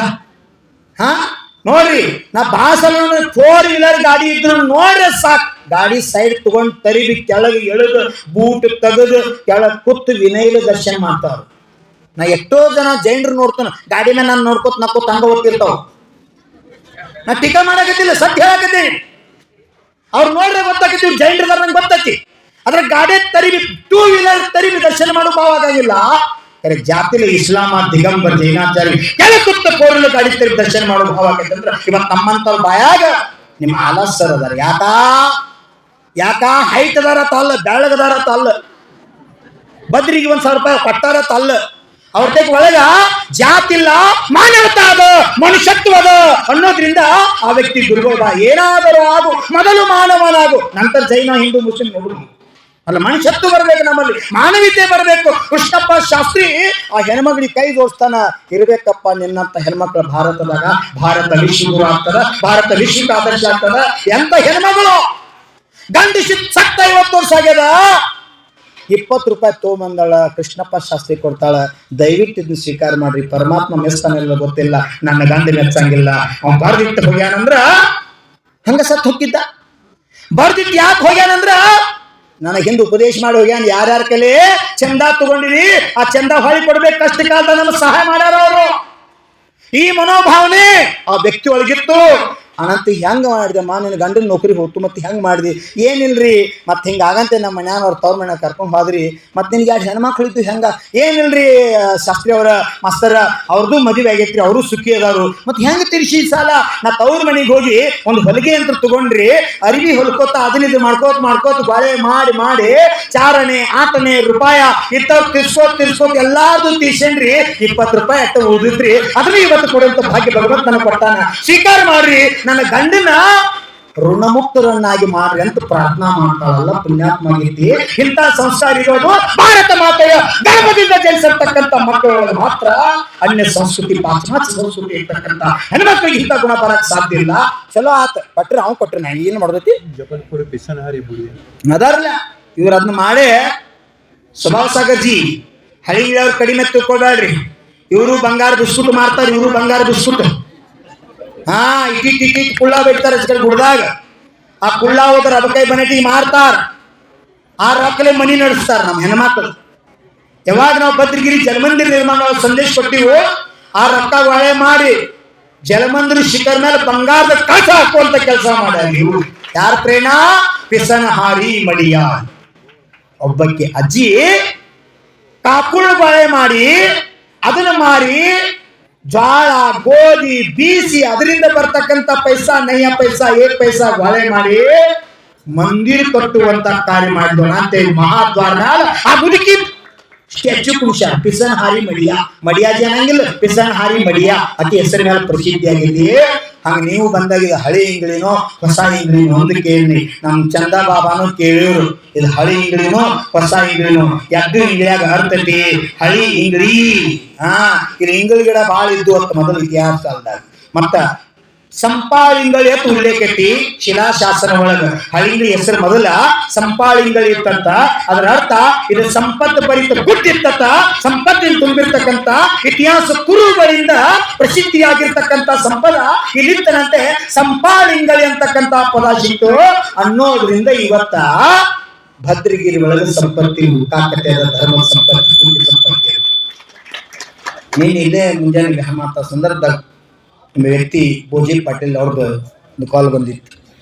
ನೋಡ್ರಿ, ನಾ ಬಾಸಲ 4 ವೀಲರ್ ಗಾಡಿ ಇದ್ರು ನೋಡ್ರಿ ಸಾಕ್, ಗಾಡಿ ಸೈಡ್ ತಗೊಂಡ್ ತರಿಬಿ ಕೆಳಗೆ ಎಳೆದು ಬೂಟ್ ತೆಗೆದು ಕೆಳಗೆ ಕೂತು ವಿನಯಲ ದರ್ಶನ ಮಾಡ್ತಾರ. ನಾ ಎಷ್ಟೋ ಜನ ಜೈನ್ರು ನೋಡ್ತಾನ, ಗಾಡಿನ ನಾನು ನೋಡ್ಕೋತ ನಕ್ಕೋತ ಹಂಗ ಓದ್ತಿರ್ತಾವ. ನಾ ಟೀಕಾ ಮಾಡಕತ್ತಿಲ್ಲ, ಸತ್ಯ ಹೇಳಕತ್ತೀನಿ. ಅವ್ರು ನೋಡ್ರೆ ಗೊತ್ತಾಗೈತಿ ಇವ್ರು ಜೈನರದಾರ ನಂಗೆ ಗೊತ್ತೈತಿ. ಅದ್ರ ಗಾಡಿ ತರಿವಿ 2 ವೀಲರ್ ತರಿವಿ ದರ್ಶನ ಮಾಡೋ ಭಾವ ಆಗಿಲ್ಲ. ಜಾತಿಲಿ ಇಸ್ಲಾಮ ದಿಗಂಬರ್ ಜೈನಾಚಾರ್ಯ ಕೆಲ ಕುತ್ತ ಕೋರಲು ಗಾಡಿ ತರಿ ದರ್ಶನ ಮಾಡೋ ಭಾವ ಆಗೈತೆ ಅಂದ್ರೆ ಇವತ್ತು ನಮ್ಮಂತವ್ರ ಬಾಯಾಗ ನಿಮ್ಮ ಆಲಸ್ಸರ್ ಅದಾರ. ಯಾಕ ಹೈಟ್ ಅದಾರ ತಲ್ಲ, ಬೆಳ್ಳಗದಾರ ತಲ್ಲ, ಬದ್ರಿಗೆ 1,000 ರೂಪಾಯಿ ಕೊಟ್ಟಾರ ತಲ್ಲ. ಅವ್ರ ತೆಗೆ ಒಳಗ ಜಾತಿ ಇಲ್ಲ, ಮಾನವತಾ ಅದ, ಮನುಷ್ಯತ್ವ ಅದ ಅನ್ನೋದ್ರಿಂದ ಆ ವ್ಯಕ್ತಿ ಗುರುಗೋದ. ಏನಾದರೂ ಆಗು, ಮೊದಲು ಮಾನವನಾಗು, ನಂತರ ಜೈನ ಹಿಂದೂ ಮುಸ್ಲಿಂ ನೋಡು. ಅಲ್ಲ, ಮನುಷ್ಯತ್ವ ಬರಬೇಕು, ನಮ್ಮಲ್ಲಿ ಮಾನವೀಯತೆ ಬರಬೇಕು. ಕೃಷ್ಣಪ್ಪ ಶಾಸ್ತ್ರಿ ಆ ಹೆಣ್ಮಗಳಿಗೆ ಕೈ ಜೋಡಿಸ್ತಾನ, ಇರ್ಬೇಕಪ್ಪ ನಿನ್ನಂತ ಹೆಣ್ಮಕ್ಳ ಭಾರತದಾಗ. ಭಾರತ ವಿಶ್ವಗುರು ಆಗ್ತದ, ಭಾರತ ವಿಶ್ವಕ್ಕೆ ಆದರ್ಶ ಆಗ್ತದ. ಎಂತ ಹೆಣ್ಮಗಳು ಗಂಡಿಸಿ ಸತ್ತ 50 ವರ್ಷ ಆಗ್ಯದ. 20 ರೂಪಾಯಿ ತಗೊಂಬಂದಾಳ, ಕೃಷ್ಣಪ್ಪ ಶಾಸ್ತ್ರಿ ಕೊಡ್ತಾಳ. ದಯವಿಟ್ಟು ಇದನ್ನ ಸ್ವೀಕಾರ ಮಾಡ್ರಿ. ಪರಮಾತ್ಮ ಮೆಚ್ತಾನೆಲ್ಲ ಗೊತ್ತಿಲ್ಲ, ನನ್ನ ಗಂಡ ಮೆಚ್ಚಂಗಿಲ್ಲ. ಅವ್ನು ಬರ್ದಿಟ್ಟು ಹೋಗ್ಯಾನಂದ್ರ ಹಂಗ ಸತ್ ಹೋಗಿದ್ದ. ಬರ್ದಿಟ್ಟು ಯಾಕೆ ಹೋಗ್ಯಾನಂದ್ರ ನನಗೆ ಹಿಂದೆ ಉಪದೇಶ ಮಾಡಿ ಹೋಗ್ಯಾನ. ಯಾರ್ಯಾರ ಕಲೆ ಚಂದ ತಗೊಂಡಿರಿ ಆ ಚಂದ ಹೊಳಿ ಕೊಡ್ಬೇಕು, ಕಷ್ಟ ಕಾಲದ ನಮ್ಗೆ ಸಹಾಯ ಮಾಡ್ಯಾರ ಅವರು. ಈ ಮನೋಭಾವನೆ ಆ ವ್ಯಕ್ತಿ ಒಳಗಿತ್ತು. ಅನಂತ ಹೆಂಗ ಮಾಡಿದೆ ನಿನ್ನ ಗಂಡನ ನೌಕರಿ ಹೋಗ್ತು, ಮತ್ತೆ ಹೆಂಗೆ ಮಾಡಿದಿ? ಏನಿಲ್ರಿ, ಮತ್ತೆ ಹಿಂಗೆ ಆಗಂತೆ ನಮ್ಮ ಮನ್ಯಾನ ಅವ್ರ ತವ್ರ ಮನ್ಯಾಗ ಕರ್ಕೊಂಡು ಹೋದ್ರಿ, ಮತ್ತೆ ನಿನ್ಗೆ 2 ಹೆಣ್ಮಕ್ಳು ಇದ್ದು ಹೆಂಗ? ಏನಿಲ್ರಿ ಶಾಸ್ತ್ರಿ ಅವರ ಮಾಸ್ತರ ಅವ್ರದ್ದು ಮದುವೆ ಆಗೈತ್ರಿ, ಅವರು ಸುಖಿ ಅದಾರು, ಮತ್ತೆ ಹೆಂಗೆ ತಿರ್ಸಿ ಸಾಲ? ನಾ ತವ್ರ ಮನೆಗೆ ಹೋಗಿ ಒಂದು ಹೊಲಿಗೆ ಅಂತ ತಗೊಂಡ್ರಿ, ಅರಿವಿ ಹೊಲ್ಕೋತ ಅದನ್ನ ಮಾಡ್ಕೋತ ಬಾಳೆ ಮಾಡಿ ಚಾರಣೆ ಆಟನೆ ರೂಪಾಯ ಇತ್ತವ್ ತಿರ್ಸ್ಕೋತ ಎಲ್ಲಾರ್ದು ತೀರ್ಸೇನ್ರಿ. 20 ರೂಪಾಯಿ ಅಟ್ಟ ಉಳಿದ್ರಿ, ಅದನ್ನ ಇವತ್ತು ಕೊಡುವಂತ ಭಾಗ್ಯ ಭಗವಂತ ನನಗೆ ಕೊಟ್ಟಾನ. ಸ್ವೀಕಾರ ಮಾಡ್ರಿ, ನನ್ನ ಗಂಡನ ಋಣಮುಕ್ತರನ್ನಾಗಿ ಮಾಡ್ರಿ ಅಂತ ಪ್ರಾರ್ಥನಾ ಮಾಡ್ತಾಳಲ್ಲ ಪುಣ್ಯಾತ್ಮಗೀತಿ. ಇಂಥ ಸಂಸ್ಕಾರ ಇರೋದು ಭಾರತ ಮಾತೆಯ ಗರ್ಭದಿಂದ ಜನಿಸಿರ್ತಕ್ಕಂಥ ಮಕ್ಕಳೊಳಗೆ ಮಾತ್ರ. ಅನ್ಯ ಸಂಸ್ಕೃತಿ, ಪಾಶ್ಚಾತ್ಯ ಸಂಸ್ಕೃತಿ ಇರ್ತಕ್ಕಂಥ ಹೆಣ್ಮಕ್ಳಿಗೆ ಇಂಥ ಗುಣ ಬರಕ್ ಸಾಧ್ಯ ಇಲ್ಲ. ಚಲೋ ಆತ ಕೊಟ್ರೆ ಅವ್ನು ಕೊಟ್ರೆ ನಾ ಏನು ಮಾಡ್ದೈತಿ ಅದಾರಲ್ಲ ಇವ್ರು ಅದನ್ನ ಮಾಡೇ. ಸ್ವಭಾವ ಸಾಗರ್ಜಿ ಹಳ್ಳಿಯವ್ರು ಕಡಿಮೆ ತಿಳ್ಕೊಬೇಡ್ರಿ. ಇವರು ಬಂಗಾರ ಬಿಸ್ಕುಟ್ ಮಾರ್ತಾರೆ, ಇವರು ಬಂಗಾರ ಬಿಸ್ಕುಟ್ ಇಟ್ಟಿಟ್ ಕುಳ್ಳ ಬಿಡ್ತಾರೆ ಗುಡ್ದಾಗ. ಆ ಕುಳ್ಳ ಹೋದ್ರ ಅಬಕಾಯಿ ಬನಟಿ ಮಾರ್ತಾರ, ಆ ರೊಕ್ಕಲೆ ಮನಿ ನಡೆಸ್ತಾರ ನಮ್ಮ ಹೆಣ್ಮಕ್ಳು. ಯಾವಾಗ ನಾವು ಭದ್ರಗಿರಿ ಜಲಮಂದಿರ ನಿರ್ಮಾಣ ಸಂದೇಶ ಕೊಟ್ಟಿವು, ಆ ರೊಕ್ಕ ಒಳೆ ಮಾಡಿ ಜಲಮಂದಿರ ಶಿಖರ್ ಮೇಲೆ ಬಂಗಾರದ ಕಳಸ ಹಾಕುವಂತ ಕೆಲಸ ಮಾಡ್ಯಾರ ಇವರು. ಯಾರ ಪ್ರೇರಣಾ? ಪಿಸನಹಾರಿ ಮಡಿಯ ಒಬ್ಬಕ್ಕೆ ಅಜ್ಜಿ ಕಾಕುಳು ಬಾಳೆ ಮಾಡಿ ಅದನ್ನ ಮಾರಿ ಜ್ವಾಳ ಗೋಧಿ ಬೀಸಿ ಅದರಿಂದ ಬರ್ತಕ್ಕಂಥ ಪೈಸಾ ನಯ್ಯ ಪೈಸಾ 1 ಪೈಸಾ ಬಾಳೆ ಮಾಡಿ ಮಂದಿರ ಕಟ್ಟುವಂತ ಕಾರ್ಯ ಮಾಡಿದೋಣ ಅಂತ ಮಹಾದ್ವಾರ ಮ್ಯಾಲ ಆ ಮುದುಕಿ ಸ್ಟ್ಯಾಚ್ಯೂ ಕುಂಶ ಪಿಸನಹಾರಿ ಮಡಿಯಾಜಿ ಅನ್ನಂಗಿಲ್ಲ, ಪಿಸನಹಾರಿ ಮಡಿಯ ಅತಿ ಹೆಸರು ಮೇಲೆ ಪ್ರಸಿದ್ಧಿ ಆಗಿದೆ. ಹಂಗ ನೀವು ಬಂದಾಗ ಇದು ಹಳಿ ಇಂಗ್ಳಿನೋ ಹೊಸ ಇಂಗ್ಳಿನೋ ಒಂದು ಕೇಳಿ. ನಮ್ ಚಂದ ಬಾಬಾನು ಕೇಳಿವ್ರು, ಇದು ಹಳಿ ಇಂಗ್ಳಿನೋ ಹೊಸ ಇಂಗ್ಳಿನೋ. 2 ಇಂಗ್ಳಿಯಾಗ ಅರ್ಥತಿ ಹಳಿ ಇಂಗ್ಳಿ. ಇದು ಇಂಗ್ಳ ಗಿಡ ಬಾಳ ಇದ್ದು ಅಂತ ಮೊದಲು ಇತಿಹಾಸ ಕಾಲದಾಗ. ಮತ್ತ ಸಂಪಾಳಿಂಗಳಿ ಅಂತ ಉಲ್ಲೇಖ ಐತಿ ಶಿಲಾಶಾಸನ ಒಳಗ. ಹಳಿಂಗಳಿ ಹೆಸರು ಮೊದಲ ಸಂಪಾಳಿಂಗಳಿ ಇತ್ತಂತ. ಅದರ ಅರ್ಥ ಇದು ಸಂಪತ್ತು ಭರಿತ ಗುಡ್ಡಿರ್ತತ, ಸಂಪತ್ತಿನ ತುಂಬಿರ್ತಕ್ಕಂಥ ಇತಿಹಾಸ ಕುರುಗಳಿಂದ ಪ್ರಸಿದ್ಧಿಯಾಗಿರ್ತಕ್ಕಂಥ ಸಂಪದ ಇಲ್ಲಿತ್ತನಂತೆ. ಸಂಪಾಳಿಂಗಳಿ ಅಂತಕ್ಕಂಥ ಪದ ಸಿಕ್ತು ಅನ್ನೋದ್ರಿಂದ ಇವತ್ತ ಭದ್ರಗಿರಿ ಒಳಗೆ ಸಂಪತ್ತಿ ಹುಟ್ಟಾಕತೆ ಅದ. ಧರ್ಮದ ಸಂಪತ್ತಿ, ಪೂಜೆ ಸಂಪತ್ತಿ. ನೀನು ಇಲ್ಲೇ ಮುಂಜಾನೆ ಮಾತಾ ಸಂದರ್ಭದಾಗ ನಿಮ್ಮ ವ್ಯಕ್ತಿ ಬೋಜಿಲ್ ಪಾಟೀಲ್ ಅವ್ರದ್ದು ಕಾಲ್ ಬಂದಿತ್ತು.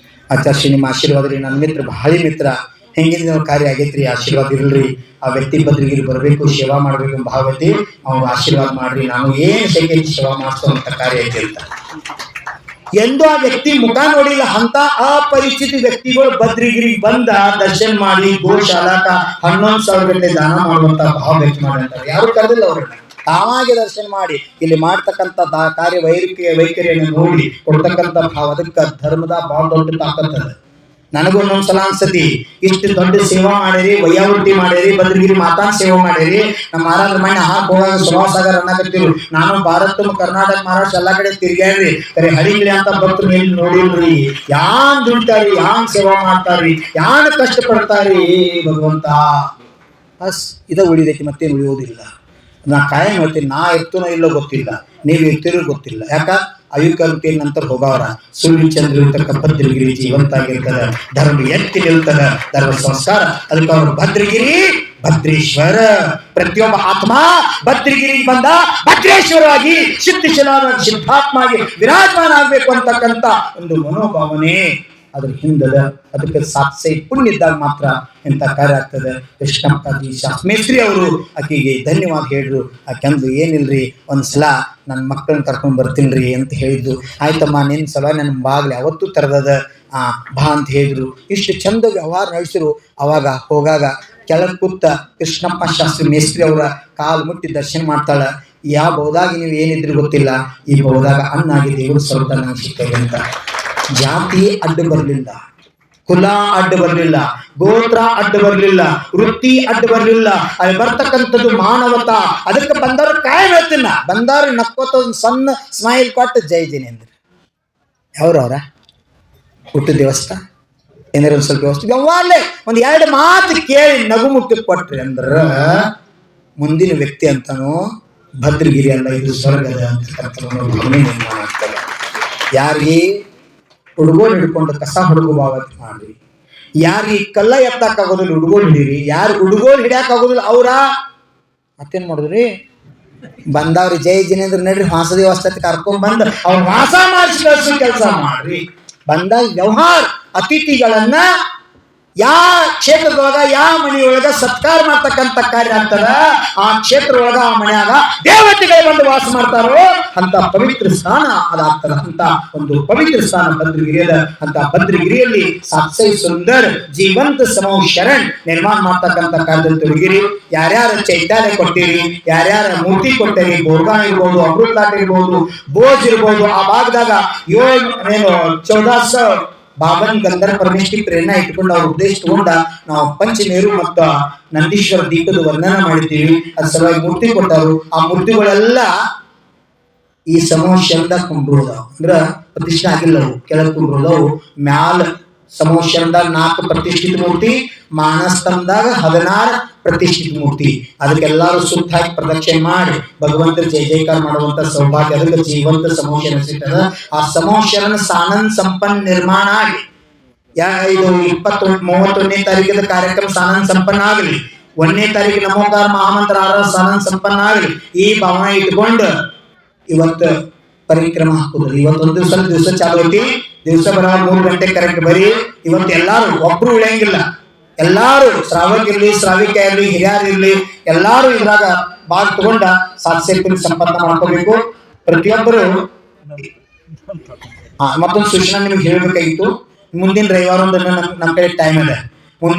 ಆಚಾರ್ಯ ನಿಮ್ಮ ಆಶೀರ್ವಾದ ರೀ, ನನ್ನ ಮಿತ್ರ ಭಾಳ ಮಿತ್ರ, ಹೆಂಗಿನ ಕಾರ್ಯ ಆಗೈತ್ರಿ, ಆಶೀರ್ವಾದ ಇರಲ್ರಿ. ಆ ವ್ಯಕ್ತಿ ಬದ್ರಿಗಿರಿ ಬರಬೇಕು, ಸೇವಾ ಮಾಡ್ಬೇಕು ಎಂಬ ಭಾವತಿ. ಅವ್ರು ಆಶೀರ್ವಾದ ಮಾಡ್ರಿ, ನಾನು ಏನು ಶಕ್ತಿ ಸೇವಾ ಮಾಡಿಸುವಂತ ಕಾರ್ಯ ಐತಿ ಅಂತ. ಎಂದು ಆ ವ್ಯಕ್ತಿ ಮುಖ ನೋಡಿಲ್ಲ. ಅಂತ ಅಪರಿಚಿತ ವ್ಯಕ್ತಿಗಳು ಬದ್ರಿಗಿರಿಗೆ ಬಂದ ದರ್ಶನ ಮಾಡಿ ಗೋಶಾಲಾಕ 11,000 ಗಂಟೆ ದಾನ ಮಾಡುವಂತ ಭಾವ ವ್ಯಕ್ತಿ ಮಾಡಿರ್ತಾರೆ. ಯಾರು ಕರೆದಿಲ್ಲ ಅವ್ರನ್ನ, ತಾವಾಗಿ ದರ್ಶನ ಮಾಡಿ ಇಲ್ಲಿ ಮಾಡ್ತಕ್ಕಂಥ ಕಾರ್ಯ ವೈಖರಿಯನ್ನು ನೋಡಿ ಕೊಡ್ತಕ್ಕಂಥ ಭಾವ. ಅದಕ್ಕೆ ಧರ್ಮದ ಭಾಳ ದೊಡ್ಡ ತಾಕತ್ತದ. ನನಗೂ ಒಂದೊಂದ್ಸಲ ಅನ್ಸತಿ, ಇಷ್ಟು ದೊಡ್ಡ ಸೇವಾ ಮಾಡಿರಿ, ವಯ್ಯಾವೃತ್ತಿ ಮಾಡಿರಿ, ಬದ್ರಗಿರಿ ಮಾತಾನ್ ಸೇವಾ ಮಾಡಿರಿ. ನಮ್ಮ ಮಹಾರಾಜರ ಮನೆ ಹೋಗಾಗ ಸುಭಾಸಾಗರ ಅನ್ನಕತ್ತಿರು. ನಾನು ಭಾರತ ಕರ್ನಾಟಕ ಮಹಾರಾಷ್ಟ್ರ ಎಲ್ಲಾ ಕಡೆ ತಿರ್ಗ್ಯಾಡ್ರಿ, ಕರೆ ಹಳಿಗಿಳಿ ಅಂತ ಭಕ್ತರು ಎಲ್ಲಿ ನೋಡಿಲ್ರಿ. ಯಾನ್ ದುಡ್ತಾರಿ, ಯಾನ್ ಸೇವಾ ಮಾಡ್ತಾರಿ, ಯಾನ್ ಕಷ್ಟ ಪಡ್ತಾರಿ ಭಗವಂತ. ಬಸ್ ಇದ ಉಳಿದೈತಿ, ಮತ್ತೇನು ಉಳಿಯೋದಿಲ್ಲ. ನಾ ಕಾಯಂ ಹೇಳ್ತೀನಿ, ನಾ ಇರ್ತನೋ ಇಲ್ಲೋ ಗೊತ್ತಿಲ್ಲ, ನೀವು ಇರ್ತಿರೋ ಗೊತ್ತಿಲ್ಲ. ಯಾಕ ಅಯುಕಲ್ಪಿ ನಂತರ ಹೋಗವರ ಸುಳ್ಳು ಚಂದ್ರ ಇರ್ತಕ್ಕ ಭದ್ರಗಿರಿ ಜೀವಂತ ಆಗಿರ್ತದ, ಧರ್ಮ ಎತ್ತಿ ನಿಲ್ತದ, ಧರ್ಮ ಸಂಸ್ಕಾರ. ಅದಕ್ಕೆ ಅವರು ಭದ್ರಗಿರಿ ಭದ್ರೇಶ್ವರ. ಪ್ರತಿಯೊಬ್ಬ ಆತ್ಮ ಭದ್ರಗಿರಿ ಬಂದ ಭದ್ರೇಶ್ವರವಾಗಿ ಸಿದ್ಧಾತ್ಮಾಗಿ ವಿರಾಜಮಾನ ಆಗ್ಬೇಕು ಅಂತಕ್ಕಂಥ ಒಂದು ಮನೋಭಾವನೆ ಅದ್ರ ಹಿಂದದ. ಅದಕ್ಕೆ ಸಾಕ್ಷಿ ಪುಣ್ಯ ಇದ್ದಾಗ ಮಾತ್ರ ಇಂಥ ಕಾರ್ಯ ಆಗ್ತದೆ. ಕೃಷ್ಣಪ್ಪಾಜಿ ಮೇಸ್ತ್ರಿ ಅವರು ಆಕೆಗೆ ಧನ್ಯವಾದ ಹೇಳಿದ್ರು. ಆಕೆಂದು ಏನಿಲ್ರಿ ಒಂದ್ಸಲ ನನ್ನ ಮಕ್ಕಳನ್ನ ಕರ್ಕೊಂಡು ಬರ್ತೀನಿ ಅಂತ ಹೇಳಿದ್ದು. ಆಯ್ತಮ್ಮ ನಿನ್ನ ಸಲ ನನ್ನ ಬಾಗ್ಲಿ ಯಾವತ್ತೂ ತೆರೆದದ ಬಾ ಅಂತ ಹೇಳಿದ್ರು. ಇಷ್ಟು ಚಂದ ವ್ಯವಹಾರ ನಡೆಸಿರು. ಅವಾಗ ಹೋಗಾಗ ಕೆಳಗೆ ಕೂತ ಕೃಷ್ಣಪ್ಪ ಶಾಸ್ತ್ರಿ ಮೇಸ್ತ್ರಿ ಅವರ ಕಾಲು ಮುಟ್ಟಿ ದರ್ಶನ ಮಾಡ್ತಾಳ. ಯಾವ ಬಹುದಾಗ ನೀವು ಏನಿದ್ರಿ ಗೊತ್ತಿಲ್ಲ, ಈ ಬಹುದಾಗ ಅಣ್ಣಾಗಿ ದೇವರು ಸ್ವಲ್ಪ ನಂಗೆ ಸಿಗ್ತದೆ ಅಂತ. ಜಾತಿ ಅಡ್ಡ ಬರಲಿಲ್ಲ, ಕುಲ ಅಡ್ಡ ಬರಲಿಲ್ಲ, ಗೋತ್ರ ಅಡ್ಡ ಬರಲಿಲ್ಲ, ವೃತ್ತಿ ಅಡ್ಡ ಬರಲಿಲ್ಲ. ಅಲ್ಲಿ ಬರ್ತಕ್ಕಂಥದ್ದು ಮಾನವತ. ಅದಕ್ಕೆ ಬಂದವ್ರು ಕಾಯಂ ಹೇಳ್ತಿಲ್ಲ, ಬಂದವ್ರು ನಕ್ಕೋತ ಒಂದು ಸಣ್ಣ ಸ್ಮೈಲ್ ಕೊಟ್ಟು ಜೈ ಜಿನೇಂದ್ರ ಅವ್ರವ್ರ ಹುಟ್ಟು ದೇವಸ್ಥಾನ ಏನಾರ ಒಂದು ಸ್ವಲ್ಪ ವ್ಯವಸ್ಥೆ ವ್ಯವಹಾರಲೆ ಒಂದು 2 ಮಾತು ಕೇಳಿ ನಗು ಮುಟ್ಟಿ ಕೊಟ್ರಿ ಅಂದ್ರ ಮುಂದಿನ ವ್ಯಕ್ತಿ ಅಂತಾನು ಭದ್ರಗಿರಿ ಅಲ್ಲ ಇದು ಸ್ವರ್ಗದ ಅಂತಕ್ಕಂಥ ನಿರ್ಮಾಣ ಆಗ್ತದೆ. ಯಾರಿಗೆ ಹುಡುಗೋಲ್ ಹಿಡ್ಕೊಂಡು ಕಸ ಹುಡುಗು ಬಾವತಿ ಮಾಡ್ರಿ, ಯಾರಿಗೆ ಕಲ್ಲ ಎತ್ತಾಕಾಗೋದಿಲ್ಲ ಹುಡುಗೋಲ್ ಹಿಡೀರಿ, ಯಾರು ಹುಡುಗೋಲ್ ಹಿಡಿಯಾಕಾಗೋದಿಲ್ಲ ಅವ್ರ ಮತ್ತೇನ್ ಮಾಡಿದ್ರಿ ಬಂದವ್ರಿ ಜೈ ಜಿನೇಂದ್ರ ನಡ್ರಿ ವಾಸ ದೇವಸ್ಥಾನಕ್ಕೆ ಕರ್ಕೊಂಡ್ ಬಂದು ಅವ್ರ ವಾಸ ಮಾಡಿಸಿ ಕಳ್ಸೋ ಕೆಲಸ ಮಾಡ್ರಿ. ಬಂದಾಗ ವ್ಯವಹಾರ ಅತಿಥಿಗಳನ್ನ ಯಾವ ಕ್ಷೇತ್ರದೊಳಗ ಯಾವ ಮನೆಯೊಳಗ ಸತ್ಕಾರ ಮಾಡ್ತಕ್ಕಂಥ ಕಾರ್ಯ ಆಗ್ತದ ಆ ಕ್ಷೇತ್ರದೊಳಗ ಆ ಮನೆಯಾಗ ದೇವತೆಗಳು ಬಂದು ವಾಸ ಮಾಡ್ತಾರೋ ಅಂತ ಪವಿತ್ರ ಸ್ಥಾನ ಅದಾಗ್ತದ. ಅಂತ ಒಂದು ಪವಿತ್ರ ಸ್ಥಾನ ಭದ್ರಗಿರಿಯದ. ಅಂತ ಭದ್ರಗಿರಿಯಲ್ಲಿ ಸಾಕ್ಷಿ ಸುಂದರ ಜೀವಂತ ಸಮೂಹ ಶರಣ್ ನಿರ್ಮಾಣ ಮಾಡ್ತಕ್ಕಂಥ ಕಾರ್ಯದಲ್ಲಿ ತೊಡಗಿರಿ. ಯಾರ್ಯಾರ ಚೈತ್ಯಾಲಯ ಕೊಟ್ಟಿರಿ, ಯಾರ್ಯಾರ ಮೂರ್ತಿ ಕೊಟ್ಟಿರಿ, ಬೋರ್ಗಾನ್ ಇರ್ಬೋದು, ಅಮೃತಲಾಟ್ ಇರ್ಬೋದು, ಬೋಜ್ ಇರ್ಬೋದು, ಆ ಭಾಗದಾಗ 1400 ಬಾಬನ್ ಗಂಧರ್ ಪರಮೇಶ್ವರಿ ಪ್ರೇರಣಾ ಇಟ್ಕೊಂಡು ಅವ್ರ ಉದ್ದೇಶ ತಗೊಂಡ ನಾವು ಪಂಚಮೇರು ಮತ್ತು ನಂದೀಶ್ವರ ದೀಪದ ವರ್ಣನ ಮಾಡಿದ್ದೀವಿ. ಅದ್ ಸಲುವಾಗಿ ಮೂರ್ತಿ ಕೊಟ್ಟರು. ಆ ಮೂರ್ತಿಗಳೆಲ್ಲ ಈ ಸಮೋಷಂದ ಕುಂಡ್ರೋದವು ಅಂದ್ರ ಪ್ರತಿಷ್ಠೆ ಆಗಿಲ್ಲವು, ಕೆಳಗೆ ಕುಂಡ್ರೋದವು. ಮ್ಯಾಲ ಸಮೋಷಂದಾಗ 4 ಪ್ರತಿಷ್ಠಿತ ಮೂರ್ತಿ, ಮಾನಸ್ತಂಭದಾಗ 16 ಪ್ರತಿಷ್ಠಿತ ಮೂರ್ತಿ. ಅದಕ್ಕೆಲ್ಲಾರು ಸುತ್ತ ಹಾಕಿ ಪ್ರದಕ್ಷಿಣೆ ಮಾಡಿ ಭಗವಂತರ ಜಯ ಜಯಕಾರ ಮಾಡುವಂತ ಸೌಭಾಗ್ಯ ಅದಕ್ಕೆ ಜೀವಂತ ಸಮೋಷನ ಸಿಗ್ತದ. ಆ ಸಮೋಷನ ಸಾನಂದ್ ಸಂಪನ್ನ ನಿರ್ಮಾಣ ಆಗಿ ಇದು 31ನೇ ತಾರೀಕಿನ ಕಾರ್ಯಕ್ರಮ ಸಾನಂದ್ ಸಂಪನ್ನ ಆಗಲಿ. 1ನೇ ತಾರೀಕು ನಮೋಕಾರ ಮಹಾಮಂತ್ರ ಸಾನಂದ್ ಸಂಪನ್ನ ಆಗಲಿ. ಈ ಭಾವನೆ ಇಟ್ಕೊಂಡು ಇವತ್ತು ಪರಿಕ್ರಮ ಹಾಕುದು. ಇವತ್ತೊಂದು ದಿವಸ ಚಾಲು ಐತಿ. ದಿವಸ ಬರ 3 ಗಂಟೆ ಕರೆಕ್ಟ್ ಬರೀ. ಇವತ್ತು ಎಲ್ಲಾರು ಒಬ್ರು ಉಳಿಯಂಗಿಲ್ಲ. ಎಲ್ಲಾರು ಶ್ರಾವಕಿರ್ಲಿ, ಶ್ರಾವಿಕ ಇರ್ಲಿ, ಹಿರಿಯರ್ ಇರ್ಲಿ, ಎಲ್ಲಾರು ಇದ್ರಾಗ ಭಾಗ ತಗೊಂಡ ಸಾಕ್ಷಿ ಸಂಪನ್ನ ಮಾಡ್ಕೋಬೇಕು ಪ್ರತಿಯೊಬ್ಬರು. ಮತ್ತೊಂದು ಸೂಚನೆ ನಿಮ್ಗೆ ಹೇಳ್ಬೇಕಾಗಿತ್ತು. ಮುಂದಿನ ರವಿವಾರ ಒಂದು ನಮ್ಮ ಕಡೆ ಟೈಮ್ ಇದೆ. ಮುಂದಿನ